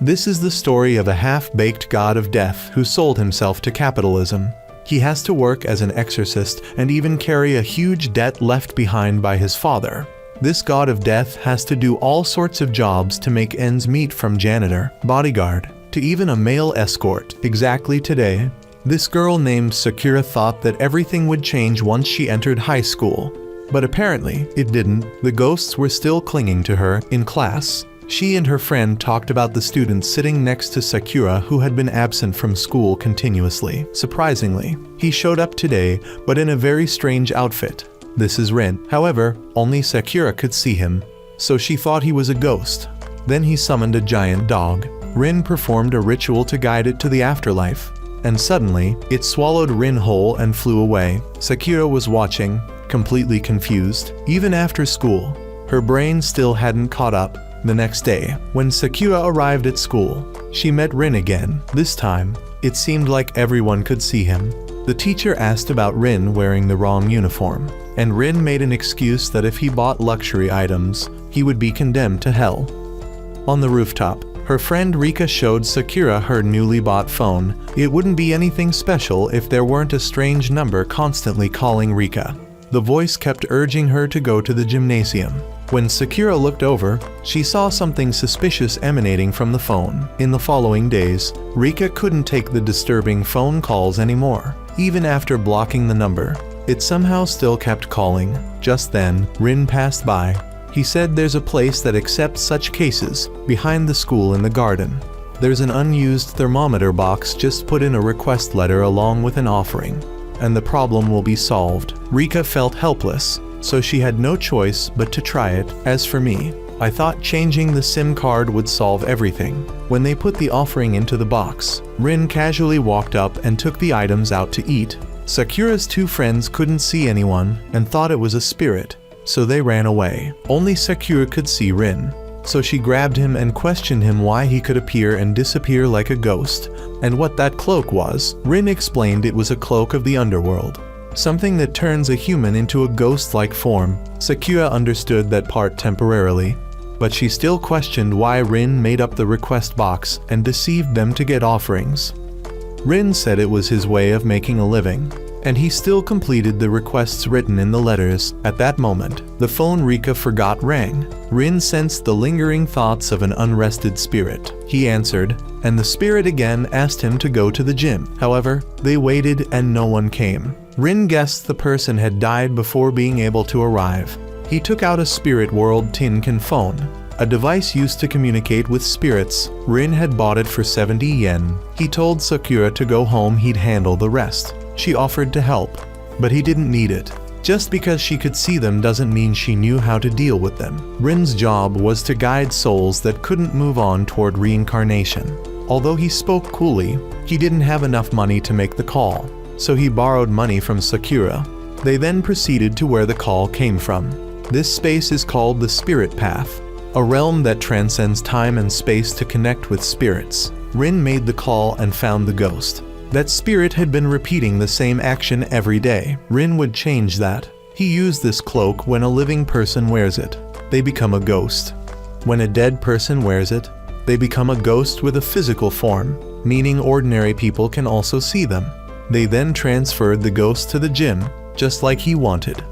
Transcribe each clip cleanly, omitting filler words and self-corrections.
This is the story of a half-baked god of death who sold himself to capitalism. He has to work as an exorcist and even carry a huge debt left behind by his father. This god of death has to do all sorts of jobs to make ends meet, from janitor, bodyguard, to even a male escort. Exactly today, this girl named Sakura thought that everything would change once she entered high school. But apparently, it didn't. The ghosts were still clinging to her in class. She and her friend talked about the student sitting next to Sakura who had been absent from school continuously. Surprisingly, he showed up today, but in a very strange outfit. This is Rin. However, only Sakura could see him, so she thought he was a ghost. Then he summoned a giant dog. Rin performed a ritual to guide it to the afterlife, and suddenly, it swallowed Rin whole and flew away. Sakura was watching, completely confused. Even after school, her brain still hadn't caught up. The next day, when Sakura arrived at school, she met Rin again. This time, it seemed like everyone could see him. The teacher asked about Rin wearing the wrong uniform, and Rin made an excuse that if he bought luxury items, he would be condemned to hell. On the rooftop, her friend Rika showed Sakura her newly bought phone. It wouldn't be anything special if there weren't a strange number constantly calling Rika. The voice kept urging her to go to the gymnasium. When Sakura looked over, she saw something suspicious emanating from the phone. In the following days, Rika couldn't take the disturbing phone calls anymore. Even after blocking the number, it somehow still kept calling. Just then, Rin passed by. He said there's a place that accepts such cases, behind the school in the garden. There's an unused thermometer box, just put in a request letter along with an offering, and the problem will be solved. Rika felt helpless, so she had no choice but to try it. As for me, I thought changing the SIM card would solve everything. When they put the offering into the box, Rin casually walked up and took the items out to eat. Sakura's two friends couldn't see anyone and thought it was a spirit, so they ran away. Only Sakura could see Rin, so she grabbed him and questioned him why he could appear and disappear like a ghost, and what that cloak was. Rin explained it was a cloak of the underworld, something that turns a human into a ghost-like form. Sakura understood that part temporarily, but she still questioned why Rin made up the request box and deceived them to get offerings. Rin said it was his way of making a living, and he still completed the requests written in the letters. At that moment, the phone Rika forgot rang. Rin sensed the lingering thoughts of an unrested spirit. He answered, and the spirit again asked him to go to the gym. However, they waited and no one came. Rin guessed the person had died before being able to arrive. He took out a spirit world tin can phone, a device used to communicate with spirits. Rin had bought it for 70 yen. He told Sakura to go home, he'd handle the rest. She offered to help, but he didn't need it. Just because she could see them doesn't mean she knew how to deal with them. Rin's job was to guide souls that couldn't move on toward reincarnation. Although he spoke coolly, he didn't have enough money to make the call, so he borrowed money from Sakura. They then proceeded to where the call came from. This space is called the Spirit Path, a realm that transcends time and space to connect with spirits. Rin made the call and found the ghost. That spirit had been repeating the same action every day. Rin would change that. He used this cloak. When a living person wears it, they become a ghost. When a dead person wears it, they become a ghost with a physical form, meaning ordinary people can also see them. They then transferred the ghost to the gym, just like he wanted.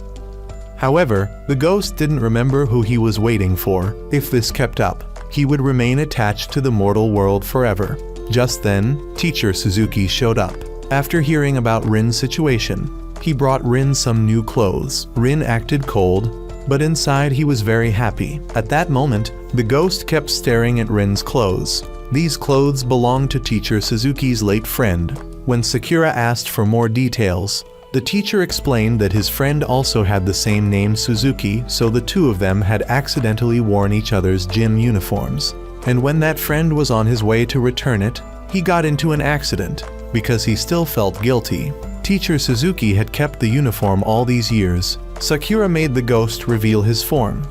However, the ghost didn't remember who he was waiting for. If this kept up, he would remain attached to the mortal world forever. Just then, Teacher Suzuki showed up. After hearing about Rin's situation, he brought Rin some new clothes. Rin acted cold, but inside he was very happy. At that moment, the ghost kept staring at Rin's clothes. These clothes belonged to Teacher Suzuki's late friend. When Sakura asked for more details, the teacher explained that his friend also had the same name, Suzuki, so the two of them had accidentally worn each other's gym uniforms. And when that friend was on his way to return it, he got into an accident. Because he still felt guilty, Teacher Suzuki had kept the uniform all these years. Sakura made the ghost reveal his form.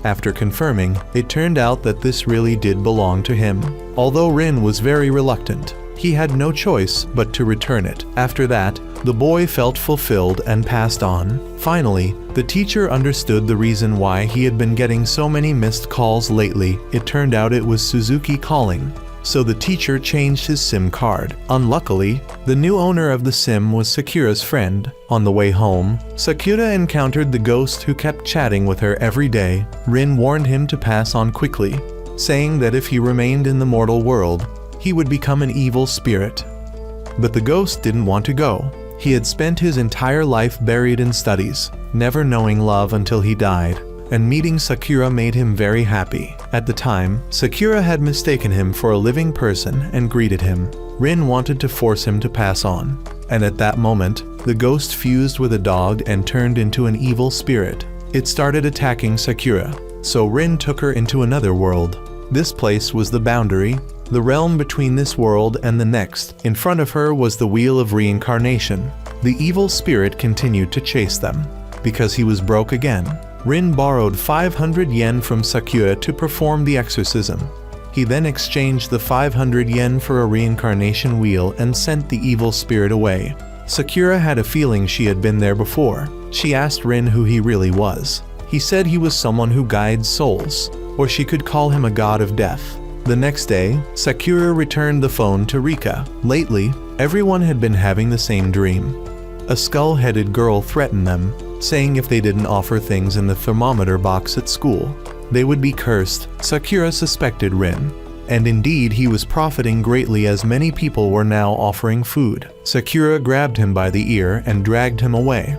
After confirming, it turned out that this really did belong to him. Although Rin was very reluctant, he had no choice but to return it. After that, The boy felt fulfilled and passed on. Finally, the teacher understood the reason why he had been getting so many missed calls lately. It turned out it was Suzuki calling. So the teacher changed his SIM card. Unluckily, the new owner of the SIM was Sakura's friend. On the way home, Sakura encountered the ghost who kept chatting with her every day. Rin warned him to pass on quickly, saying that if he remained in the mortal world, he would become an evil spirit. But the ghost didn't want to go. He had spent his entire life buried in studies, never knowing love until he died, and meeting Sakura made him very happy. At the time, Sakura had mistaken him for a living person and greeted him. Rin wanted to force him to pass on, and at that moment, the ghost fused with a dog and turned into an evil spirit. It started attacking Sakura, so Rin took her into another world. This place was the boundary, the realm between this world and the next. In front of her was the wheel of reincarnation. The evil spirit continued to chase them, because he was broke again. Rin borrowed 500 yen from Sakura to perform the exorcism. He then exchanged the 500 yen for a reincarnation wheel and sent the evil spirit away. Sakura had a feeling she had been there before. She asked Rin who he really was. He said he was someone who guides souls, or she could call him a god of death. The next day, Sakura returned the phone to Rika. Lately, everyone had been having the same dream. A skull-headed girl threatened them, saying if they didn't offer things in the thermometer box at school, they would be cursed. Sakura suspected Rin, and indeed he was profiting greatly as many people were now offering food. Sakura grabbed him by the ear and dragged him away.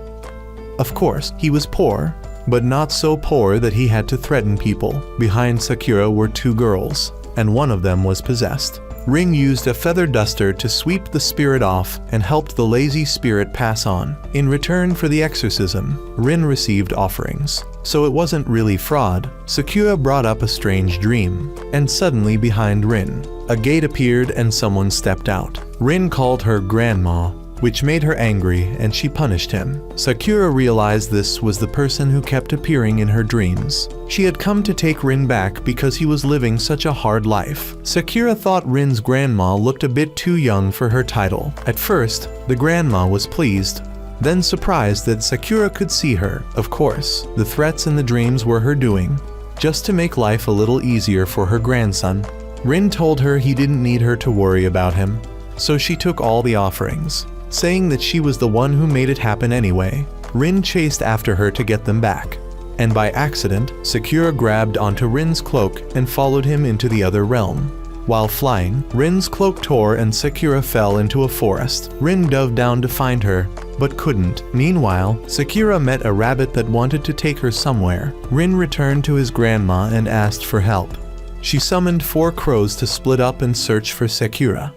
Of course, he was poor, but not so poor that he had to threaten people. Behind Sakura were two girls, and one of them was possessed. Rin used a feather duster to sweep the spirit off and helped the lazy spirit pass on. In return for the exorcism, Rin received offerings. So it wasn't really fraud. Sakura brought up a strange dream, and suddenly behind Rin, a gate appeared and someone stepped out. Rin called her grandma, which made her angry, and she punished him. Sakura realized this was the person who kept appearing in her dreams. She had come to take Rin back because he was living such a hard life. Sakura thought Rin's grandma looked a bit too young for her title. At first, the grandma was pleased, then surprised that Sakura could see her. Of course, the threats in the dreams were her doing, just to make life a little easier for her grandson. Rin told her he didn't need her to worry about him, so she took all the offerings, saying that she was the one who made it happen anyway. Rin chased after her to get them back, and by accident, Sakura grabbed onto Rin's cloak and followed him into the other realm. While flying, Rin's cloak tore and Sakura fell into a forest. Rin dove down to find her, but couldn't. Meanwhile, Sakura met a rabbit that wanted to take her somewhere. Rin returned to his grandma and asked for help. She summoned 4 crows to split up and search for Sakura.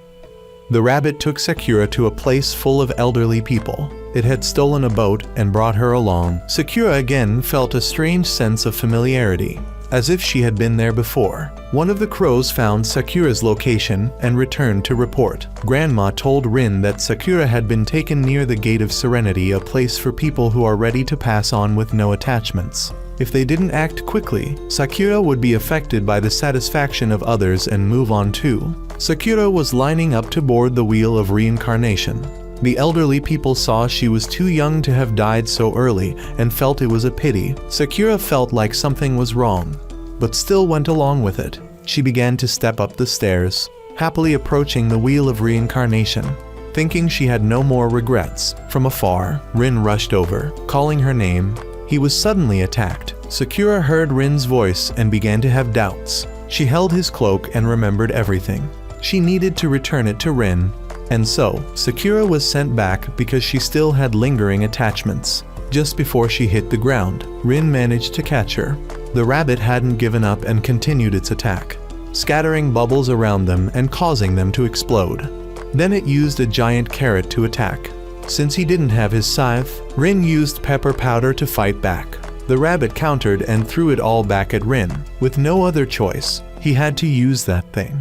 The rabbit took Sakura to a place full of elderly people. It had stolen a boat and brought her along. Sakura again felt a strange sense of familiarity, as if she had been there before. One of the crows found Sakura's location and returned to report. Grandma told Rin that Sakura had been taken near the Gate of Serenity, a place for people who are ready to pass on with no attachments. If they didn't act quickly, Sakura would be affected by the satisfaction of others and move on too. Sakura was lining up to board the wheel of reincarnation. The elderly people saw she was too young to have died so early and felt it was a pity. Sakura felt like something was wrong, but still went along with it. She began to step up the stairs, happily approaching the wheel of reincarnation, thinking she had no more regrets. From afar, Rin rushed over, calling her name. He was suddenly attacked. Sakura heard Rin's voice and began to have doubts. She held his cloak and remembered everything. She needed to return it to Rin, and so Sakura was sent back because she still had lingering attachments. Just before she hit the ground, Rin managed to catch her. The rabbit hadn't given up and continued its attack, scattering bubbles around them and causing them to explode. Then it used a giant carrot to attack. Since he didn't have his scythe, Rin used pepper powder to fight back. The rabbit countered and threw it all back at Rin. With no other choice, he had to use that thing.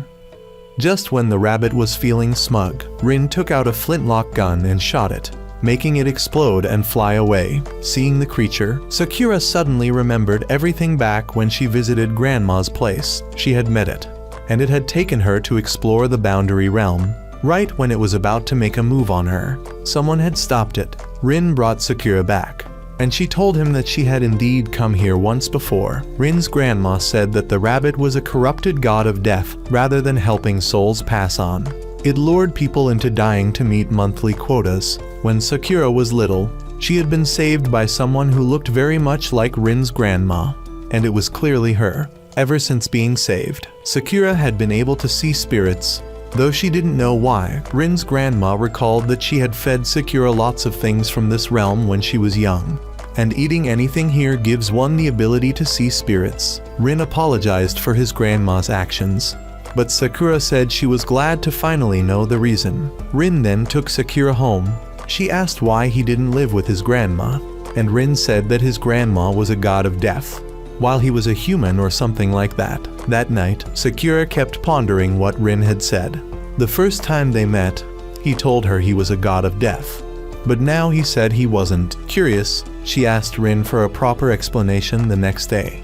Just when the rabbit was feeling smug, Rin took out a flintlock gun and shot it, making it explode and fly away. Seeing the creature, Sakura suddenly remembered everything back when she visited Grandma's place. She had met it, and it had taken her to explore the boundary realm. Right when it was about to make a move on her, someone had stopped it. Rin brought Sakura back, and she told him that she had indeed come here once before. Rin's grandma said that the rabbit was a corrupted god of death rather than helping souls pass on. It lured people into dying to meet monthly quotas. When Sakura was little, she had been saved by someone who looked very much like Rin's grandma, and it was clearly her. Ever since being saved, Sakura had been able to see spirits. Though she didn't know why, Rin's grandma recalled that she had fed Sakura lots of things from this realm when she was young, and eating anything here gives one the ability to see spirits. Rin apologized for his grandma's actions, but Sakura said she was glad to finally know the reason. Rin then took Sakura home. She asked why he didn't live with his grandma, and Rin said that his grandma was a god of death, while he was a human or something like that. That night, Sakura kept pondering what Rin had said. The first time they met, he told her he was a god of death, but now he said he wasn't. Curious, she asked Rin for a proper explanation the next day.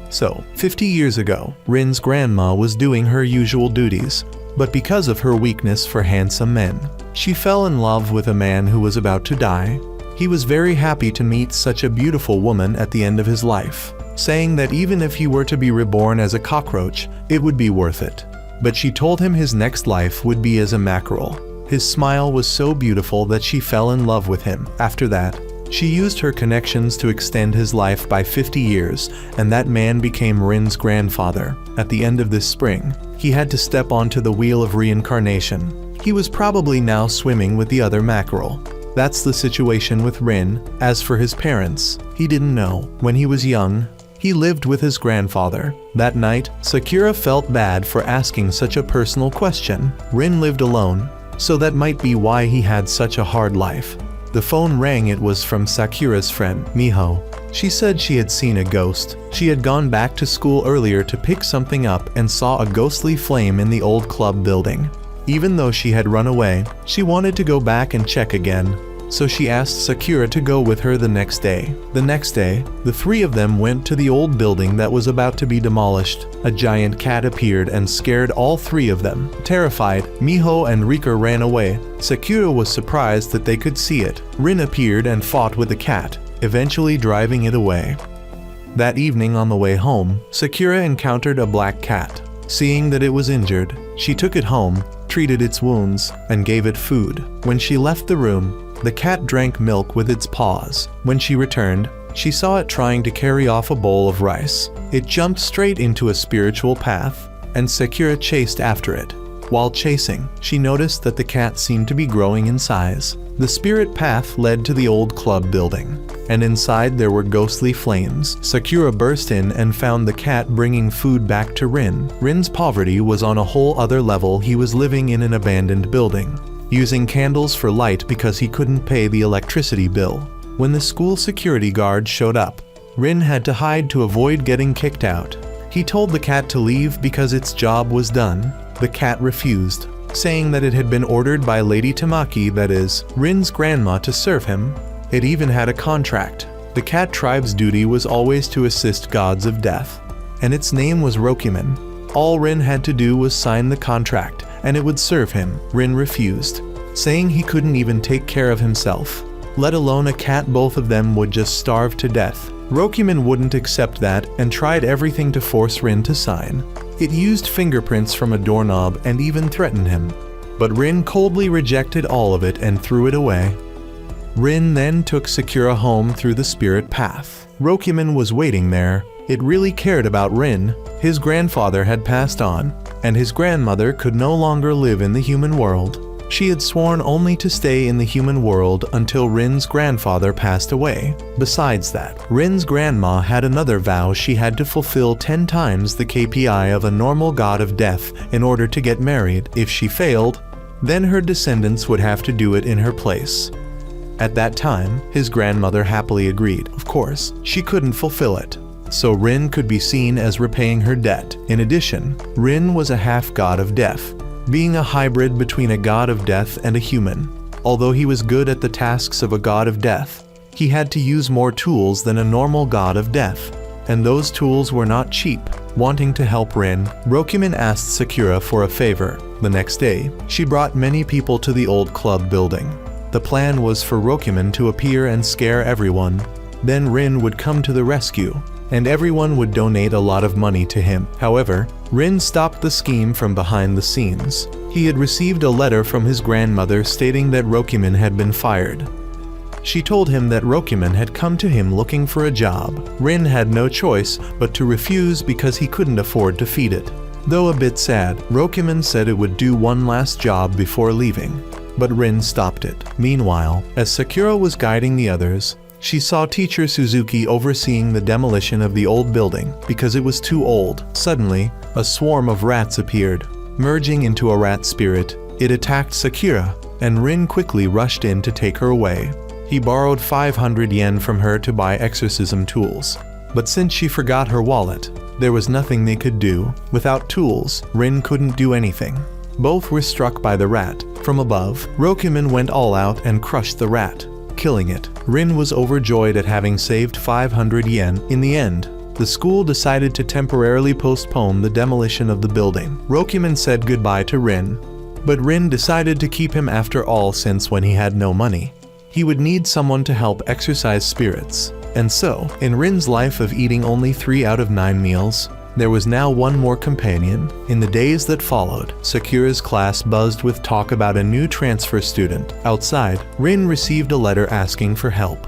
So, 50 years ago, Rin's grandma was doing her usual duties, but because of her weakness for handsome men, she fell in love with a man who was about to die. He was very happy to meet such a beautiful woman at the end of his life, saying that even if he were to be reborn as a cockroach, it would be worth it. But she told him his next life would be as a mackerel. His smile was so beautiful that she fell in love with him. After that, she used her connections to extend his life by 50 years, and that man became Rin's grandfather. At the end of this spring, he had to step onto the wheel of reincarnation. He was probably now swimming with the other mackerel. That's the situation with Rin. As for his parents, he didn't know. When he was young, he lived with his grandfather. That night, Sakura felt bad for asking such a personal question. Rin lived alone, so that might be why he had such a hard life. The phone rang. It was from Sakura's friend, Miho. She said she had seen a ghost. She had gone back to school earlier to pick something up and saw a ghostly flame in the old club building. Even though she had run away, she wanted to go back and check again, so she asked Sakura to go with her the next day. The next day, the three of them went to the old building that was about to be demolished. A giant cat appeared and scared all three of them. Terrified, Miho and Rika ran away. Sakura was surprised that they could see it. Rin appeared and fought with the cat, eventually driving it away. That evening on the way home, Sakura encountered a black cat. Seeing that it was injured, she took it home, treated its wounds, and gave it food. When she left the room, the cat drank milk with its paws. When she returned, she saw it trying to carry off a bowl of rice. It jumped straight into a spiritual path, and Sakura chased after it. While chasing, she noticed that the cat seemed to be growing in size. The spirit path led to the old club building, and inside there were ghostly flames. Sakura burst in and found the cat bringing food back to Rin. Rin's poverty was on a whole other level. He was living in an abandoned building, using candles for light because he couldn't pay the electricity bill. When the school security guard showed up, Rin had to hide to avoid getting kicked out. He told the cat to leave because its job was done. The cat refused, saying that it had been ordered by Lady Tamaki, that is, Rin's grandma, to serve him. It even had a contract. The cat tribe's duty was always to assist gods of death, and its name was Rokuman. All Rin had to do was sign the contract, and it would serve him. Rin refused, saying he couldn't even take care of himself, let alone a cat. Both of them would just starve to death. Rokuman wouldn't accept that and tried everything to force Rin to sign. It used fingerprints from a doorknob and even threatened him, but Rin coldly rejected all of it and threw it away. Rin then took Sakura home through the spirit path. Rokuman was waiting there. It really cared about Rin. His grandfather had passed on, and his grandmother could no longer live in the human world. She had sworn only to stay in the human world until Rin's grandfather passed away. Besides that, Rin's grandma had another vow: she had to fulfill 10 times the KPI of a normal god of death in order to get married. If she failed, then her descendants would have to do it in her place. At that time, his grandmother happily agreed. Of course, she couldn't fulfill it, so Rin could be seen as repaying her debt. In addition, Rin was a half-god of death, being a hybrid between a god of death and a human. Although he was good at the tasks of a god of death, he had to use more tools than a normal god of death, and those tools were not cheap. Wanting to help Rin, Rokumin asked Sakura for a favor. The next day, she brought many people to the old club building. The plan was for Rokumin to appear and scare everyone. Then Rin would come to the rescue, and everyone would donate a lot of money to him. However, Rin stopped the scheme from behind the scenes. He had received a letter from his grandmother stating that Rokumin had been fired. She told him that Rokumin had come to him looking for a job. Rin had no choice but to refuse because he couldn't afford to feed it. Though a bit sad, Rokumin said it would do one last job before leaving, but Rin stopped it. Meanwhile, as Sakura was guiding the others, she saw Teacher Suzuki overseeing the demolition of the old building because it was too old. Suddenly, a swarm of rats appeared. Merging into a rat spirit, it attacked Sakura, and Rin quickly rushed in to take her away. He borrowed 500 yen from her to buy exorcism tools. But since she forgot her wallet, there was nothing they could do. Without tools, Rin couldn't do anything. Both were struck by the rat. From above, Rokumin went all out and crushed the rat, killing it. Rin was overjoyed at having saved 500 yen. In the end, the school decided to temporarily postpone the demolition of the building. Rokumin said goodbye to Rin, but Rin decided to keep him after all since when he had no money, he would need someone to help exorcise spirits. And so, in Rin's life of eating only 3 out of 9 meals, there was now one more companion. In the days that followed, Sakura's class buzzed with talk about a new transfer student. Outside, Rin received a letter asking for help.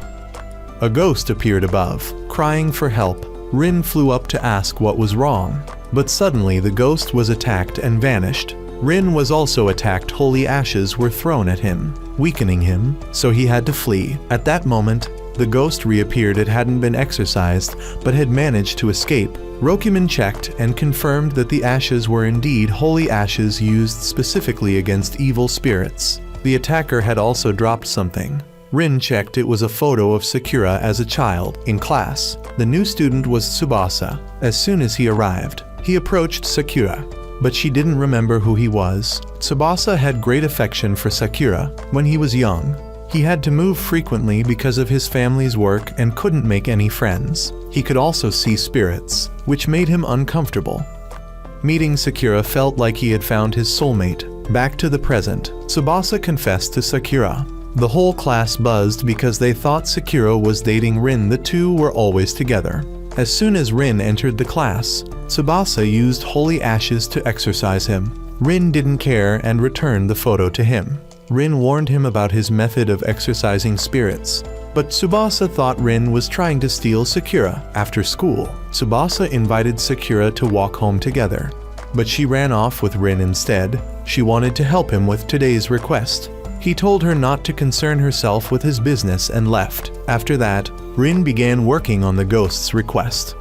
A ghost appeared above, crying for help. Rin flew up to ask what was wrong, but suddenly the ghost was attacked and vanished. Rin was also attacked. Holy ashes were thrown at him, weakening him, so he had to flee. At that moment, the ghost reappeared. It hadn't been exorcised, but had managed to escape. Rokumin checked and confirmed that the ashes were indeed holy ashes used specifically against evil spirits. The attacker had also dropped something. Rin checked. It was a photo of Sakura as a child. In class, the new student was Tsubasa. As soon as he arrived, he approached Sakura, but she didn't remember who he was. Tsubasa had great affection for Sakura. When he was young, he had to move frequently because of his family's work and couldn't make any friends. He could also see spirits, which made him uncomfortable. Meeting Sakura felt like he had found his soulmate. Back to the present, Tsubasa confessed to Sakura. The whole class buzzed because they thought Sakura was dating Rin. The two were always together. As soon as Rin entered the class, Tsubasa used holy ashes to exorcise him. Rin didn't care and returned the photo to him. Rin warned him about his method of exorcising spirits, but Tsubasa thought Rin was trying to steal Sakura. After school, Tsubasa invited Sakura to walk home together, but she ran off with Rin instead. She wanted to help him with today's request. He told her not to concern herself with his business and left. After that, Rin began working on the ghost's request.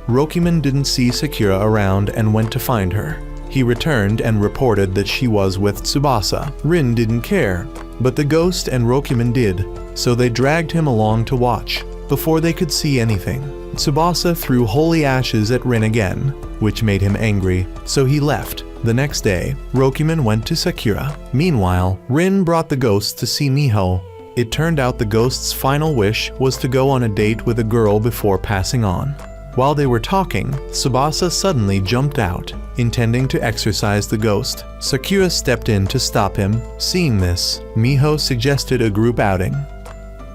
Rokumin didn't see Sakura around and went to find her. He returned and reported that she was with Tsubasa. Rin didn't care, but the ghost and Rokumin did, so they dragged him along to watch. Before they could see anything, Tsubasa threw holy ashes at Rin again, which made him angry, so he left. The next day, Rokumin went to Sakura. Meanwhile, Rin brought the ghost to see Miho. It turned out the ghost's final wish was to go on a date with a girl before passing on. While they were talking, Tsubasa suddenly jumped out, intending to exorcise the ghost. Sakura stepped in to stop him. Seeing this, Miho suggested a group outing.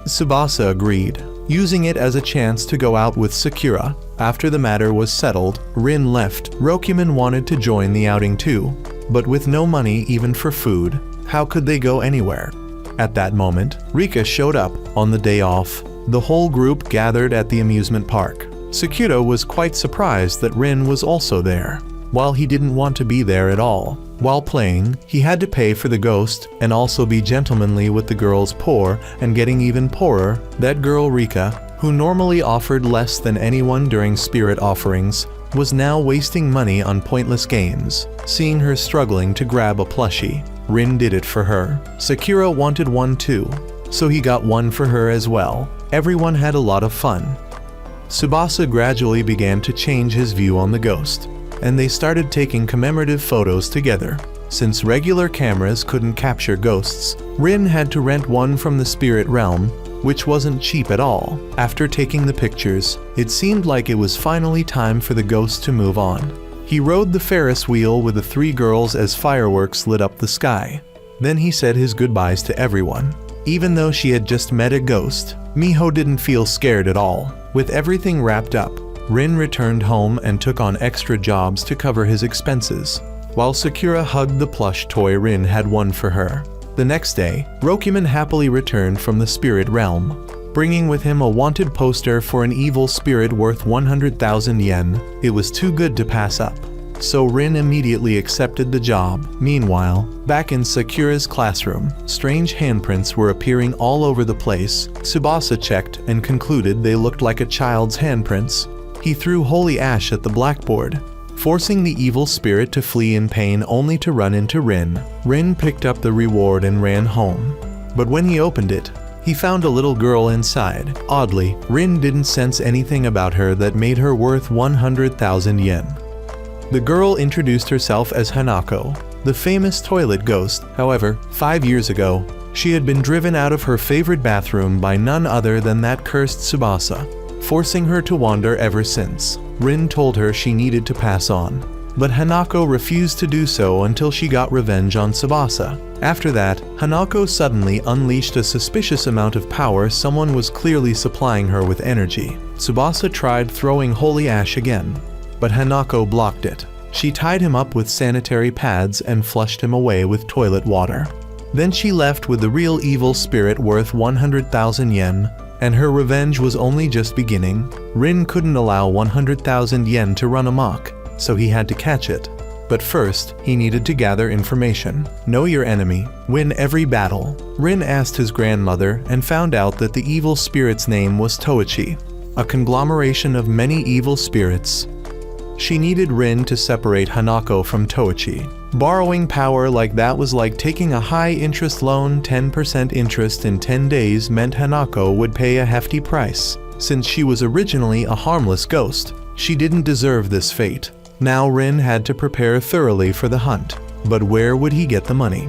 Tsubasa agreed, using it as a chance to go out with Sakura. After the matter was settled, Rin left. Rokumin wanted to join the outing too, but with no money even for food, how could they go anywhere? At that moment, Rika showed up. On the day off, the whole group gathered at the amusement park. Sakura was quite surprised that Rin was also there, while he didn't want to be there at all. While playing, he had to pay for the ghost and also be gentlemanly with the girls poor and getting even poorer. That girl Rika, who normally offered less than anyone during spirit offerings, was now wasting money on pointless games. Seeing her struggling to grab a plushie, Rin did it for her. Sakura wanted one too, so he got one for her as well. Everyone had a lot of fun. Tsubasa gradually began to change his view on the ghost, and they started taking commemorative photos together. Since regular cameras couldn't capture ghosts, Rin had to rent one from the spirit realm, which wasn't cheap at all. After taking the pictures, it seemed like it was finally time for the ghost to move on. He rode the Ferris wheel with the 3 girls as fireworks lit up the sky. Then he said his goodbyes to everyone. Even though she had just met a ghost, Miho didn't feel scared at all. With everything wrapped up, Rin returned home and took on extra jobs to cover his expenses, while Sakura hugged the plush toy Rin had won for her. The next day, Rokuman happily returned from the spirit realm, bringing with him a wanted poster for an evil spirit worth 100,000 yen. It was too good to pass up, so Rin immediately accepted the job. Meanwhile, back in Sakura's classroom, strange handprints were appearing all over the place. Tsubasa checked and concluded they looked like a child's handprints. He threw holy ash at the blackboard, forcing the evil spirit to flee in pain only to run into Rin. Rin picked up the reward and ran home. But when he opened it, he found a little girl inside. Oddly, Rin didn't sense anything about her that made her worth 100,000 yen. The girl introduced herself as Hanako, the famous toilet ghost. However, 5 years ago, she had been driven out of her favorite bathroom by none other than that cursed Tsubasa, forcing her to wander ever since. Rin told her she needed to pass on, but Hanako refused to do so until she got revenge on Tsubasa. After that, Hanako suddenly unleashed a suspicious amount of power. Someone was clearly supplying her with energy. Tsubasa tried throwing holy ash again, but Hanako blocked it. She tied him up with sanitary pads and flushed him away with toilet water. Then she left with the real evil spirit worth 100,000 yen, and her revenge was only just beginning. Rin couldn't allow 100,000 yen to run amok, so he had to catch it. But first, he needed to gather information. Know your enemy, win every battle. Rin asked his grandmother and found out that the evil spirit's name was Toichi, a conglomeration of many evil spirits. She needed Rin to separate Hanako from Toichi. Borrowing power like that was like taking a high-interest loan. 10% interest in 10 days meant Hanako would pay a hefty price. Since she was originally a harmless ghost, she didn't deserve this fate. Now Rin had to prepare thoroughly for the hunt. But where would he get the money?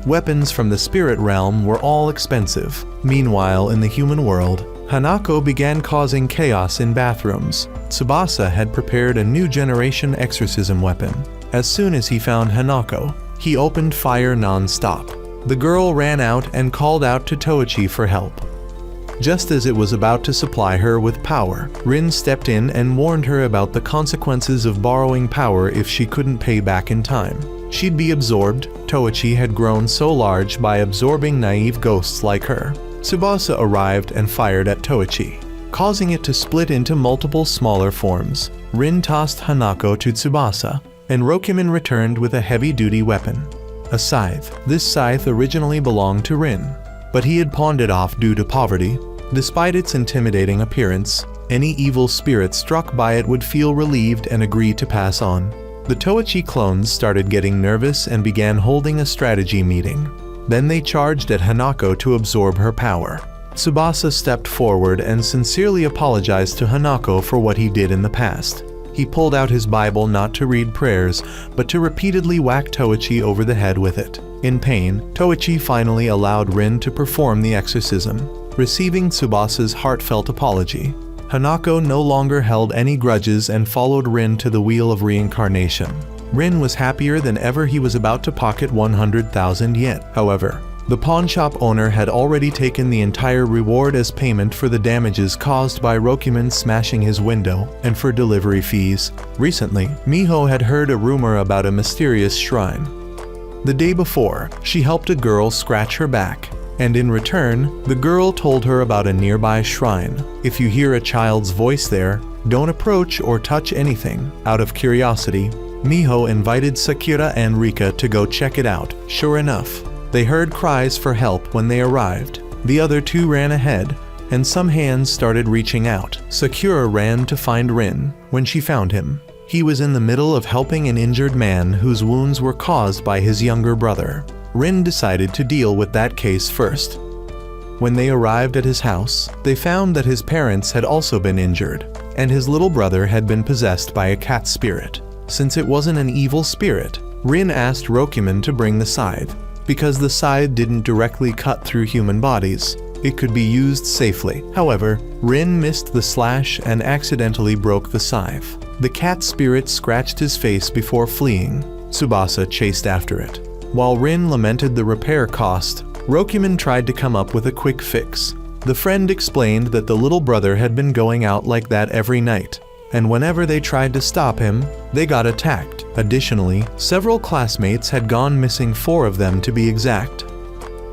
Weapons from the spirit realm were all expensive. Meanwhile, in the human world, Hanako began causing chaos in bathrooms. Tsubasa had prepared a new generation exorcism weapon. As soon as he found Hanako, he opened fire non-stop. The girl ran out and called out to Toichi for help. Just as it was about to supply her with power, Rin stepped in and warned her about the consequences of borrowing power if she couldn't pay back in time. She'd be absorbed. Toichi had grown so large by absorbing naive ghosts like her. Tsubasa arrived and fired at Toichi, causing it to split into multiple smaller forms. Rin tossed Hanako to Tsubasa, and Rokuman returned with a heavy-duty weapon, a scythe. This scythe originally belonged to Rin, but he had pawned it off due to poverty. Despite its intimidating appearance, any evil spirit struck by it would feel relieved and agree to pass on. The Toichi clones started getting nervous and began holding a strategy meeting. Then they charged at Hanako to absorb her power. Tsubasa stepped forward and sincerely apologized to Hanako for what he did in the past. He pulled out his Bible not to read prayers, but to repeatedly whack Toichi over the head with it. In pain, Toichi finally allowed Rin to perform the exorcism, receiving Tsubasa's heartfelt apology. Hanako no longer held any grudges and followed Rin to the Wheel of Reincarnation. Rin was happier than ever. He was about to pocket 100,000 yen. However, the pawnshop owner had already taken the entire reward as payment for the damages caused by Rokuman smashing his window and for delivery fees. Recently, Miho had heard a rumor about a mysterious shrine. The day before, she helped a girl scratch her back, and in return, the girl told her about a nearby shrine. If you hear a child's voice there, don't approach or touch anything. Out of curiosity, Miho invited Sakura and Rika to go check it out. Sure enough, they heard cries for help when they arrived. The other two ran ahead, and some hands started reaching out. Sakura ran to find Rin. When she found him, he was in the middle of helping an injured man whose wounds were caused by his younger brother. Rin decided to deal with that case first. When they arrived at his house, they found that his parents had also been injured, and his little brother had been possessed by a cat spirit. Since it wasn't an evil spirit, Rin asked Rokuman to bring the scythe. Because the scythe didn't directly cut through human bodies, it could be used safely. However, Rin missed the slash and accidentally broke the scythe. The cat spirit scratched his face before fleeing. Tsubasa chased after it. While Rin lamented the repair cost, Rokuman tried to come up with a quick fix. The friend explained that the little brother had been going out like that every night, and whenever they tried to stop him, they got attacked. Additionally, several classmates had gone missing, 4 of them to be exact.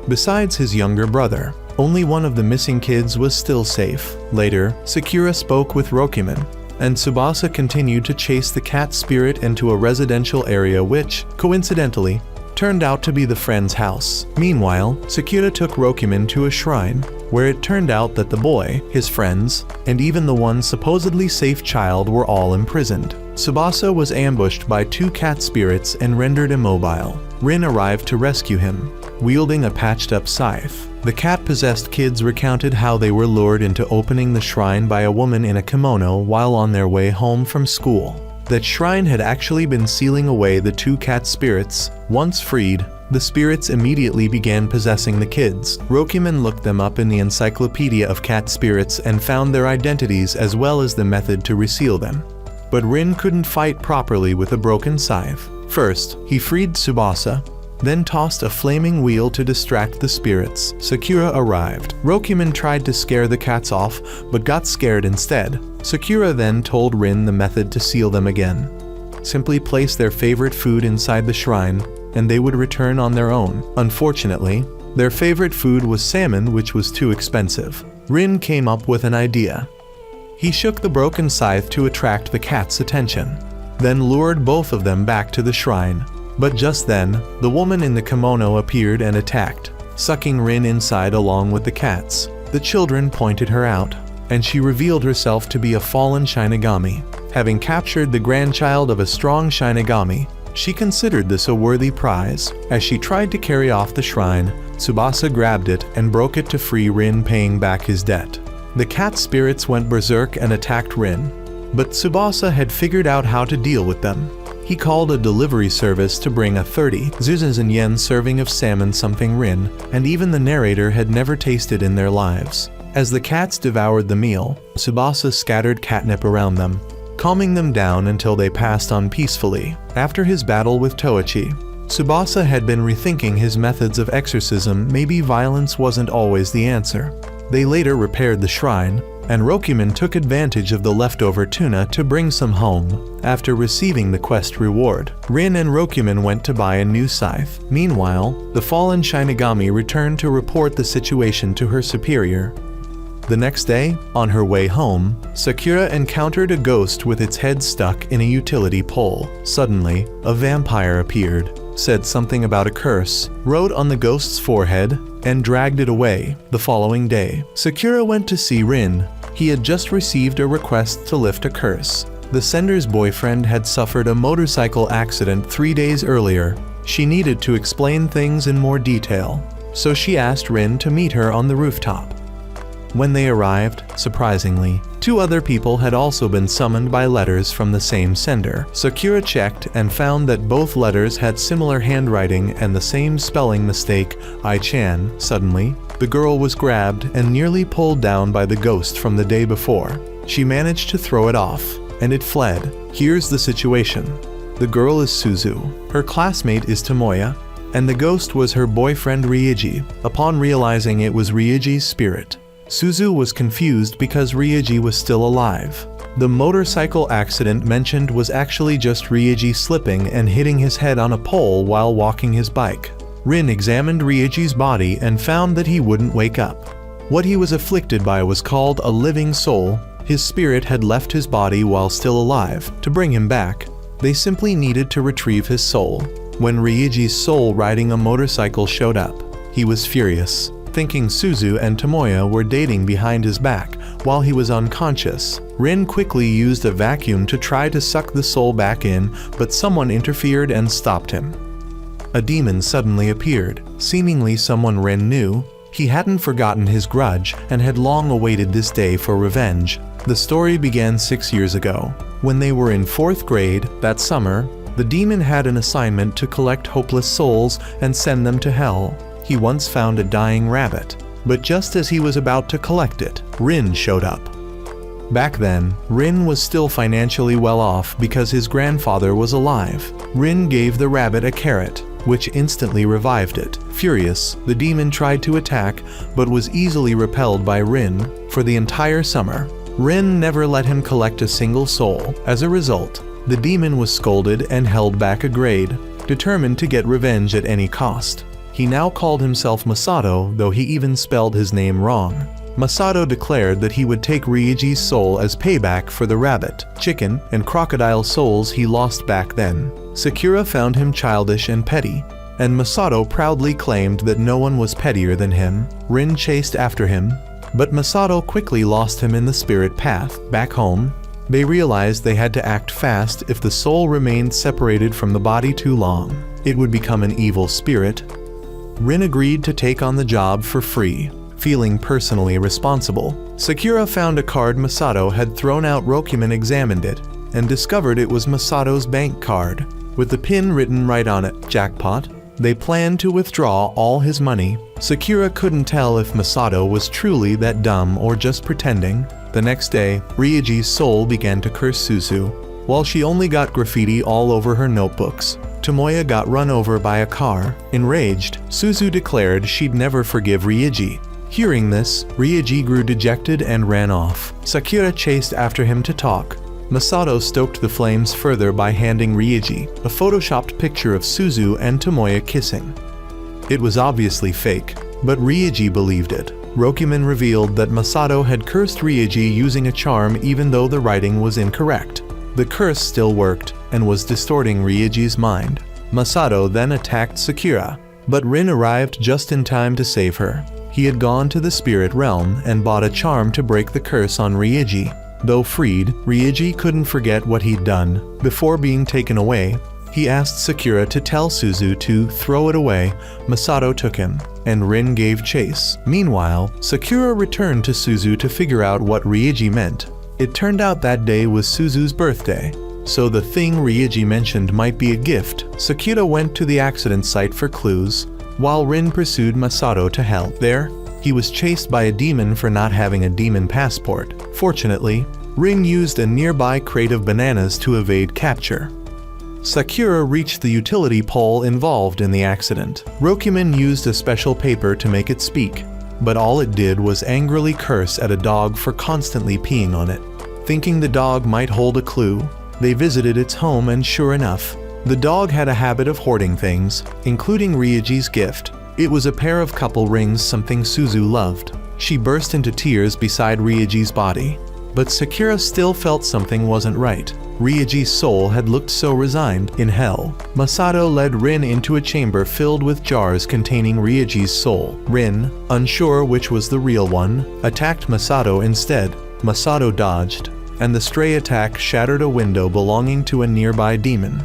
Besides his younger brother, only one of the missing kids was still safe. Later, Sakura spoke with Rokuman, and Tsubasa continued to chase the cat spirit into a residential area which, coincidentally, turned out to be the friend's house. Meanwhile, Sakura took Rokuman to a shrine, where it turned out that the boy, his friends, and even the one supposedly safe child were all imprisoned. Tsubasa was ambushed by 2 cat spirits and rendered immobile. Rin arrived to rescue him, wielding a patched-up scythe. The cat-possessed kids recounted how they were lured into opening the shrine by a woman in a kimono while on their way home from school. That shrine had actually been sealing away the 2 cat spirits. Once freed, the spirits immediately began possessing the kids. Rokuman looked them up in the Encyclopedia of Cat Spirits and found their identities as well as the method to reseal them. But Rin couldn't fight properly with a broken scythe. First, he freed Tsubasa, then tossed a flaming wheel to distract the spirits. Sakura arrived. Rokuman tried to scare the cats off, but got scared instead. Sakura then told Rin the method to seal them again. Simply place their favorite food inside the shrine, and they would return on their own. Unfortunately, their favorite food was salmon, which was too expensive. Rin came up with an idea. He shook the broken scythe to attract the cat's attention, then lured both of them back to the shrine. But just then, the woman in the kimono appeared and attacked, sucking Rin inside along with the cats. The children pointed her out, and she revealed herself to be a fallen Shinigami. Having captured the grandchild of a strong Shinigami, she considered this a worthy prize. As she tried to carry off the shrine, Tsubasa grabbed it and broke it to free Rin, paying back his debt. The cat spirits went berserk and attacked Rin, but Tsubasa had figured out how to deal with them. He called a delivery service to bring a 30,000 yen serving of salmon, something Rin and even the narrator had never tasted in their lives. As the cats devoured the meal, Tsubasa scattered catnip around them, calming them down until they passed on peacefully. After his battle with Toichi, Tsubasa had been rethinking his methods of exorcism. Maybe violence wasn't always the answer. They later repaired the shrine, and Rokuman took advantage of the leftover tuna to bring some home. After receiving the quest reward, Rin and Rokuman went to buy a new scythe. Meanwhile, the fallen Shinigami returned to report the situation to her superior. The next day, on her way home, Sakura encountered a ghost with its head stuck in a utility pole. Suddenly, a vampire appeared, said something about a curse, wrote on the ghost's forehead, and dragged it away. The following day, Sakura went to see Rin. He had just received a request to lift a curse. The sender's boyfriend had suffered a motorcycle accident 3 days earlier. She needed to explain things in more detail, so she asked Rin to meet her on the rooftop. When they arrived, surprisingly, 2 other people had also been summoned by letters from the same sender. Sakura checked and found that both letters had similar handwriting and the same spelling mistake, I-chan. Suddenly, the girl was grabbed and nearly pulled down by the ghost from the day before. She managed to throw it off, and it fled. Here's the situation. The girl is Suzu, her classmate is Tomoya, and the ghost was her boyfriend Ryuji. Upon realizing it was Ryuji's spirit, Suzu was confused because Ryuji was still alive. The motorcycle accident mentioned was actually just Ryuji slipping and hitting his head on a pole while walking his bike. Rin examined Ryuji's body and found that he wouldn't wake up. What he was afflicted by was called a living soul. His spirit had left his body while still alive. To bring him back, they simply needed to retrieve his soul. When Ryuji's soul riding a motorcycle showed up, he was furious, thinking Suzu and Tomoya were dating behind his back while he was unconscious. Rin quickly used a vacuum to try to suck the soul back in, but someone interfered and stopped him. A demon suddenly appeared, seemingly someone Rin knew. He hadn't forgotten his grudge and had long awaited this day for revenge. The story began 6 years ago. When they were in 4th grade, that summer, the demon had an assignment to collect hopeless souls and send them to hell. He once found a dying rabbit. But just as he was about to collect it, Rin showed up. Back then, Rin was still financially well off because his grandfather was alive. Rin gave the rabbit a carrot, which instantly revived it. Furious, the demon tried to attack, but was easily repelled by Rin for the entire summer. Rin never let him collect a single soul. As a result, the demon was scolded and held back a grade, determined to get revenge at any cost. He now called himself Masato, though he even spelled his name wrong. Masato declared that he would take Ryoji's soul as payback for the rabbit, chicken, and crocodile souls he lost back then. Sakura found him childish and petty, and Masato proudly claimed that no one was pettier than him. Rin chased after him, but Masato quickly lost him in the spirit path. Back home, they realized they had to act fast. If the soul remained separated from the body too long, it would become an evil spirit. Rin agreed to take on the job for free, feeling personally responsible. Sakura found a card Masato had thrown out. Rokuman examined it and discovered it was Masato's bank card, with the pin written right on it. Jackpot. They planned to withdraw all his money. Sakura couldn't tell if Masato was truly that dumb or just pretending. The next day, Ryoji's soul began to curse Suzu, while she only got graffiti all over her notebooks. Tomoya got run over by a car. Enraged, Suzu declared she'd never forgive Ryoji. Hearing this, Ryoji grew dejected and ran off. Sakura chased after him to talk. Masato stoked the flames further by handing Ryoji a photoshopped picture of Suzu and Tomoya kissing. It was obviously fake, but Ryoji believed it. Rokuman revealed that Masato had cursed Ryoji using a charm even though the writing was incorrect. The curse still worked and was distorting Ryoji's mind. Masato then attacked Sakura, but Rin arrived just in time to save her. He had gone to the spirit realm and bought a charm to break the curse on Ryoji. Though freed, Ryoji couldn't forget what he'd done. Before being taken away, he asked Sakura to tell Suzu to throw it away. Masato took him, and Rin gave chase. Meanwhile, Sakura returned to Suzu to figure out what Ryoji meant. It turned out that day was Suzu's birthday, so the thing Ryoji mentioned might be a gift. Sakura went to the accident site for clues, while Rin pursued Masato to hell. There, he was chased by a demon for not having a demon passport. Fortunately, Rin used a nearby crate of bananas to evade capture. Sakura reached the utility pole involved in the accident. Rokuman used a special paper to make it speak, but all it did was angrily curse at a dog for constantly peeing on it. Thinking the dog might hold a clue, they visited its home, and sure enough, the dog had a habit of hoarding things, including Ryoji's gift. It was a pair of couple rings, something Suzu loved. She burst into tears beside Ryoji's body, but Sakura still felt something wasn't right. Ryoji's soul had looked so resigned. In hell, Masato led Rin into a chamber filled with jars containing Ryoji's soul. Rin, unsure which was the real one, attacked Masato instead. Masato dodged, and the stray attack shattered a window belonging to a nearby demon.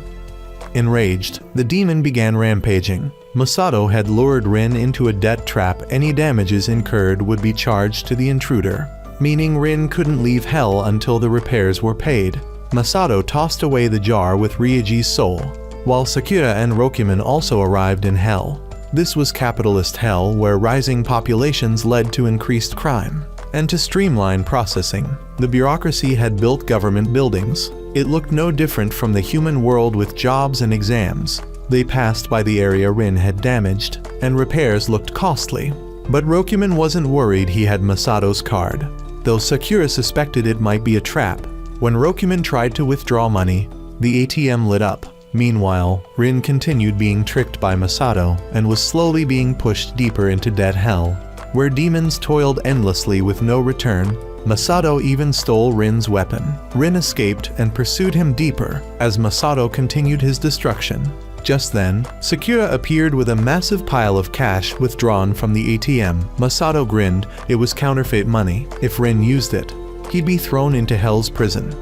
Enraged, the demon began rampaging. Masato had lured Rin into a debt trap. Any damages incurred would be charged to the intruder, meaning Rin couldn't leave hell until the repairs were paid. Masato tossed away the jar with Ryoji's soul, while Sakura and Rokuman also arrived in hell. This was capitalist hell, where rising populations led to increased crime. And to streamline processing, the bureaucracy had built government buildings. It looked no different from the human world, with jobs and exams. They passed by the area Rin had damaged, and repairs looked costly. But Rokuman wasn't worried. He had Masato's card, though Sakura suspected it might be a trap. When Rokuman tried to withdraw money, the ATM lit up. Meanwhile, Rin continued being tricked by Masato and was slowly being pushed deeper into dead hell, where demons toiled endlessly with no return. Masato even stole Rin's weapon. Rin escaped and pursued him deeper as Masato continued his destruction. Just then, Sakura appeared with a massive pile of cash withdrawn from the ATM. Masato grinned. It was counterfeit money. If Rin used it, he'd be thrown into hell's prison.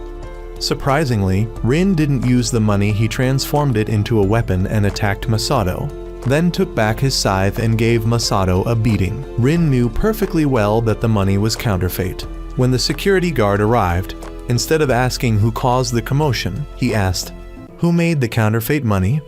Surprisingly, Rin didn't use the money. He transformed it into a weapon and attacked Masato, then took back his scythe and gave Masato a beating. Rin knew perfectly well that the money was counterfeit. When the security guard arrived, instead of asking who caused the commotion, he asked, "Who made the counterfeit money?"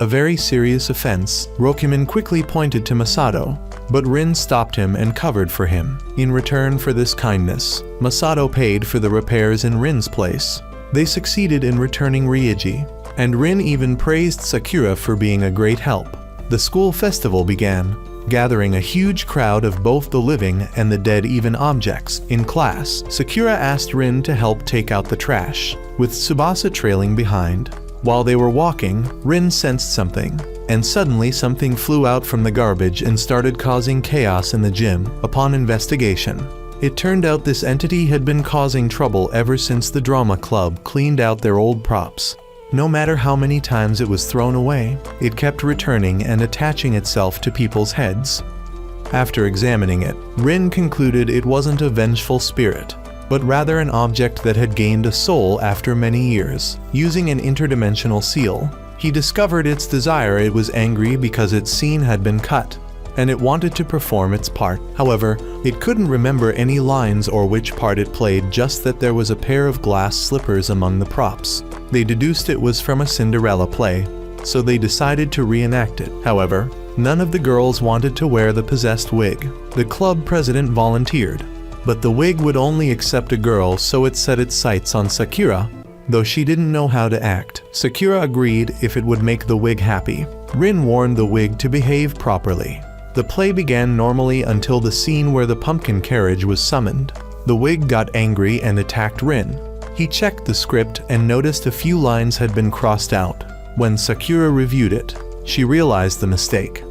A very serious offense. Rokuman quickly pointed to Masato, but Rin stopped him and covered for him. In return for this kindness, Masato paid for the repairs in Rin's place. They succeeded in returning Ryuji, and Rin even praised Sakura for being a great help. The school festival began, gathering a huge crowd of both the living and the dead even objects. In class, Sakura asked Rin to help take out the trash, with Tsubasa trailing behind. While they were walking, Rin sensed something, and suddenly something flew out from the garbage and started causing chaos in the gym. Upon investigation, it turned out this entity had been causing trouble ever since the drama club cleaned out their old props. No matter how many times it was thrown away, it kept returning and attaching itself to people's heads. After examining it, Rin concluded it wasn't a vengeful spirit, but rather an object that had gained a soul after many years. Using an interdimensional seal, he discovered its desire. It was angry because its scene had been cut, and it wanted to perform its part. However, it couldn't remember any lines or which part it played, just that there was a pair of glass slippers among the props. They deduced it was from a Cinderella play, so they decided to reenact it. However, none of the girls wanted to wear the possessed wig. The club president volunteered, but the wig would only accept a girl, so it set its sights on Sakura, though she didn't know how to act. Sakura agreed if it would make the wig happy. Rin warned the wig to behave properly. The play began normally until the scene where the pumpkin carriage was summoned. The wig got angry and attacked Rin. He checked the script and noticed a few lines had been crossed out. When Sakura reviewed it, she realized the mistake.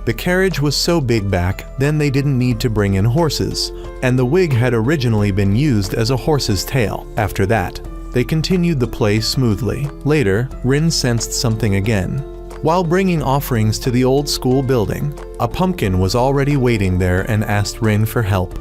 The carriage was so big back then they didn't need to bring in horses, and the wig had originally been used as a horse's tail. After that, they continued the play smoothly. Later, Rin sensed something again. While bringing offerings to the old school building, a pumpkin was already waiting there and asked Rin for help.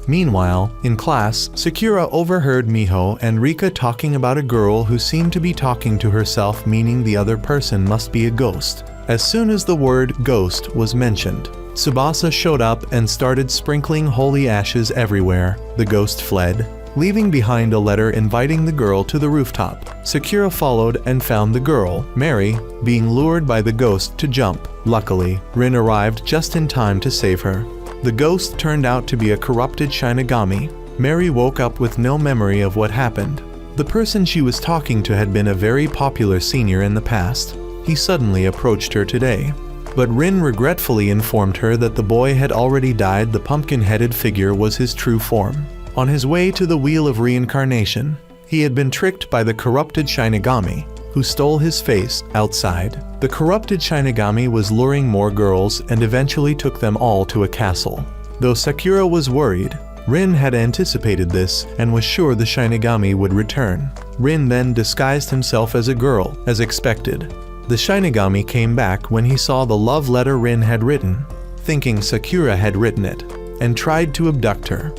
Meanwhile, in class, Sakura overheard Miho and Rika talking about a girl who seemed to be talking to herself, meaning the other person must be a ghost. As soon as the word ghost was mentioned, Tsubasa showed up and started sprinkling holy ashes everywhere. The ghost fled, leaving behind a letter inviting the girl to the rooftop. Sakura followed and found the girl, Mary, being lured by the ghost to jump. Luckily, Rin arrived just in time to save her. The ghost turned out to be a corrupted Shinigami. Mary woke up with no memory of what happened. The person she was talking to had been a very popular senior in the past. He suddenly approached her today, but Rin regretfully informed her that the boy had already died. The pumpkin-headed figure was his true form. On his way to the Wheel of Reincarnation, he had been tricked by the corrupted Shinigami, who stole his face outside. The corrupted Shinigami was luring more girls and eventually took them all to a castle. Though Sakura was worried, Rin had anticipated this and was sure the Shinigami would return. Rin then disguised himself as a girl, as expected. The Shinigami came back when he saw the love letter Rin had written, thinking Sakura had written it, and tried to abduct her.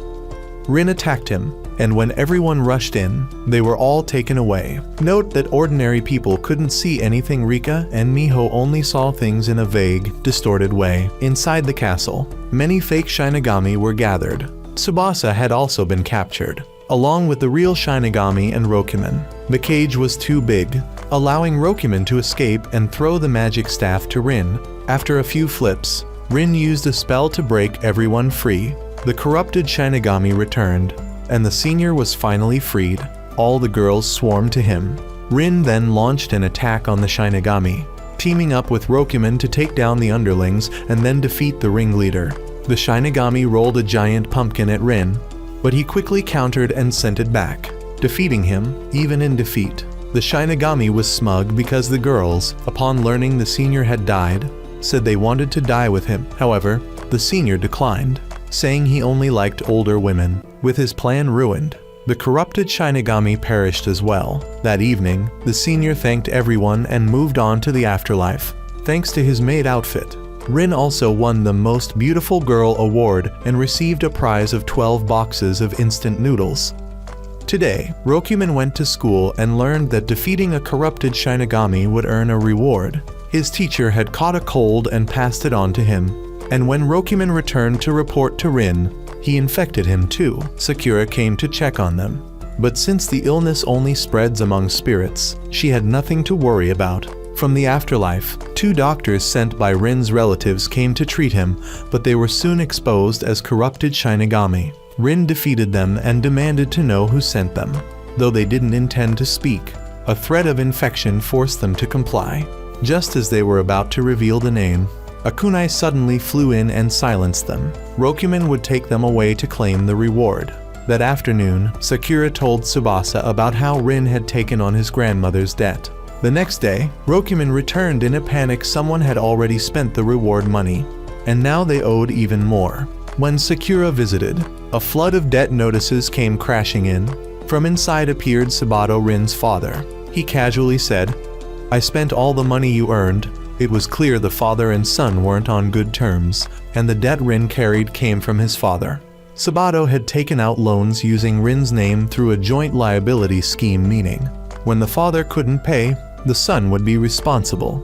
Rin attacked him, and when everyone rushed in, they were all taken away. Note that ordinary people couldn't see anything. Rika and Miho only saw things in a vague, distorted way. Inside the castle, many fake Shinigami were gathered. Tsubasa had also been captured, along with the real Shinigami and Rokumen. The cage was too big, allowing Rokumen to escape and throw the magic staff to Rin. After a few flips, Rin used a spell to break everyone free. The corrupted Shinigami returned, and the senior was finally freed. All the girls swarmed to him. Rin then launched an attack on the Shinigami, teaming up with Rokumen to take down the underlings and then defeat the ringleader. The Shinigami rolled a giant pumpkin at Rin, but he quickly countered and sent it back, defeating him even in defeat. The Shinigami was smug because the girls, upon learning the senior had died, said they wanted to die with him. However, the senior declined, saying he only liked older women. With his plan ruined, the corrupted Shinigami perished as well. That evening, the senior thanked everyone and moved on to the afterlife, thanks to his maid outfit. Rin also won the Most Beautiful Girl award and received a prize of 12 boxes of instant noodles. Today, Rokumen went to school and learned that defeating a corrupted Shinigami would earn a reward. His teacher had caught a cold and passed it on to him, and when Rokumen returned to report to Rin, he infected him too. Sakura came to check on them, but since the illness only spreads among spirits, she had nothing to worry about. From the afterlife, 2 doctors sent by Rin's relatives came to treat him, but they were soon exposed as corrupted Shinigami. Rin defeated them and demanded to know who sent them. Though they didn't intend to speak, a threat of infection forced them to comply. Just as they were about to reveal the name, a kunai suddenly flew in and silenced them. Rokuman would take them away to claim the reward. That afternoon, Sakura told Tsubasa about how Rin had taken on his grandmother's debt. The next day, Rokuman returned in a panic. Someone had already spent the reward money, and now they owed even more. When Sakura visited, a flood of debt notices came crashing in. From inside appeared Sabato, Rin's father. He casually said, "I spent all the money you earned." It was clear the father and son weren't on good terms, and the debt Rin carried came from his father. Sabato had taken out loans using Rin's name through a joint liability scheme, meaning when the father couldn't pay, the son would be responsible.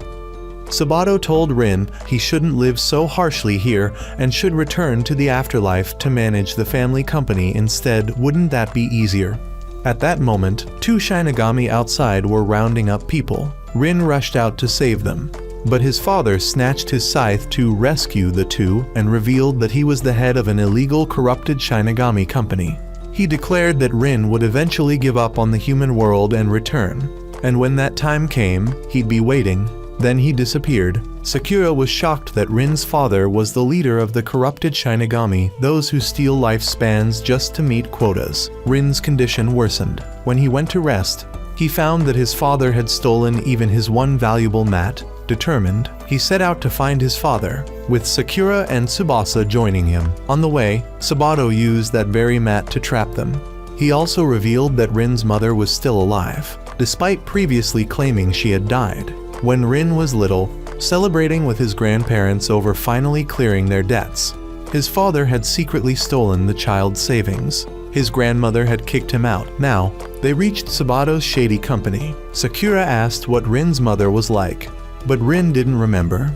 Sabato told Rin he shouldn't live so harshly here and should return to the afterlife to manage the family company instead. Wouldn't that be easier? At that moment, 2 Shinigami outside were rounding up people. Rin rushed out to save them, but his father snatched his scythe to rescue the 2 and revealed that he was the head of an illegal corrupted Shinigami company. He declared that Rin would eventually give up on the human world and return, and when that time came, he'd be waiting. Then he disappeared. Sakura was shocked that Rin's father was the leader of the corrupted Shinigami, those who steal lifespans just to meet quotas. Rin's condition worsened. When he went to rest, he found that his father had stolen even his one valuable mat. Determined, he set out to find his father, with Sakura and Tsubasa joining him. On the way, Sabato used that very mat to trap them. He also revealed that Rin's mother was still alive, despite previously claiming she had died. When Rin was little, celebrating with his grandparents over finally clearing their debts, his father had secretly stolen the child's savings. His grandmother had kicked him out. Now, they reached Sabato's shady company. Sakura asked what Rin's mother was like, but Rin didn't remember.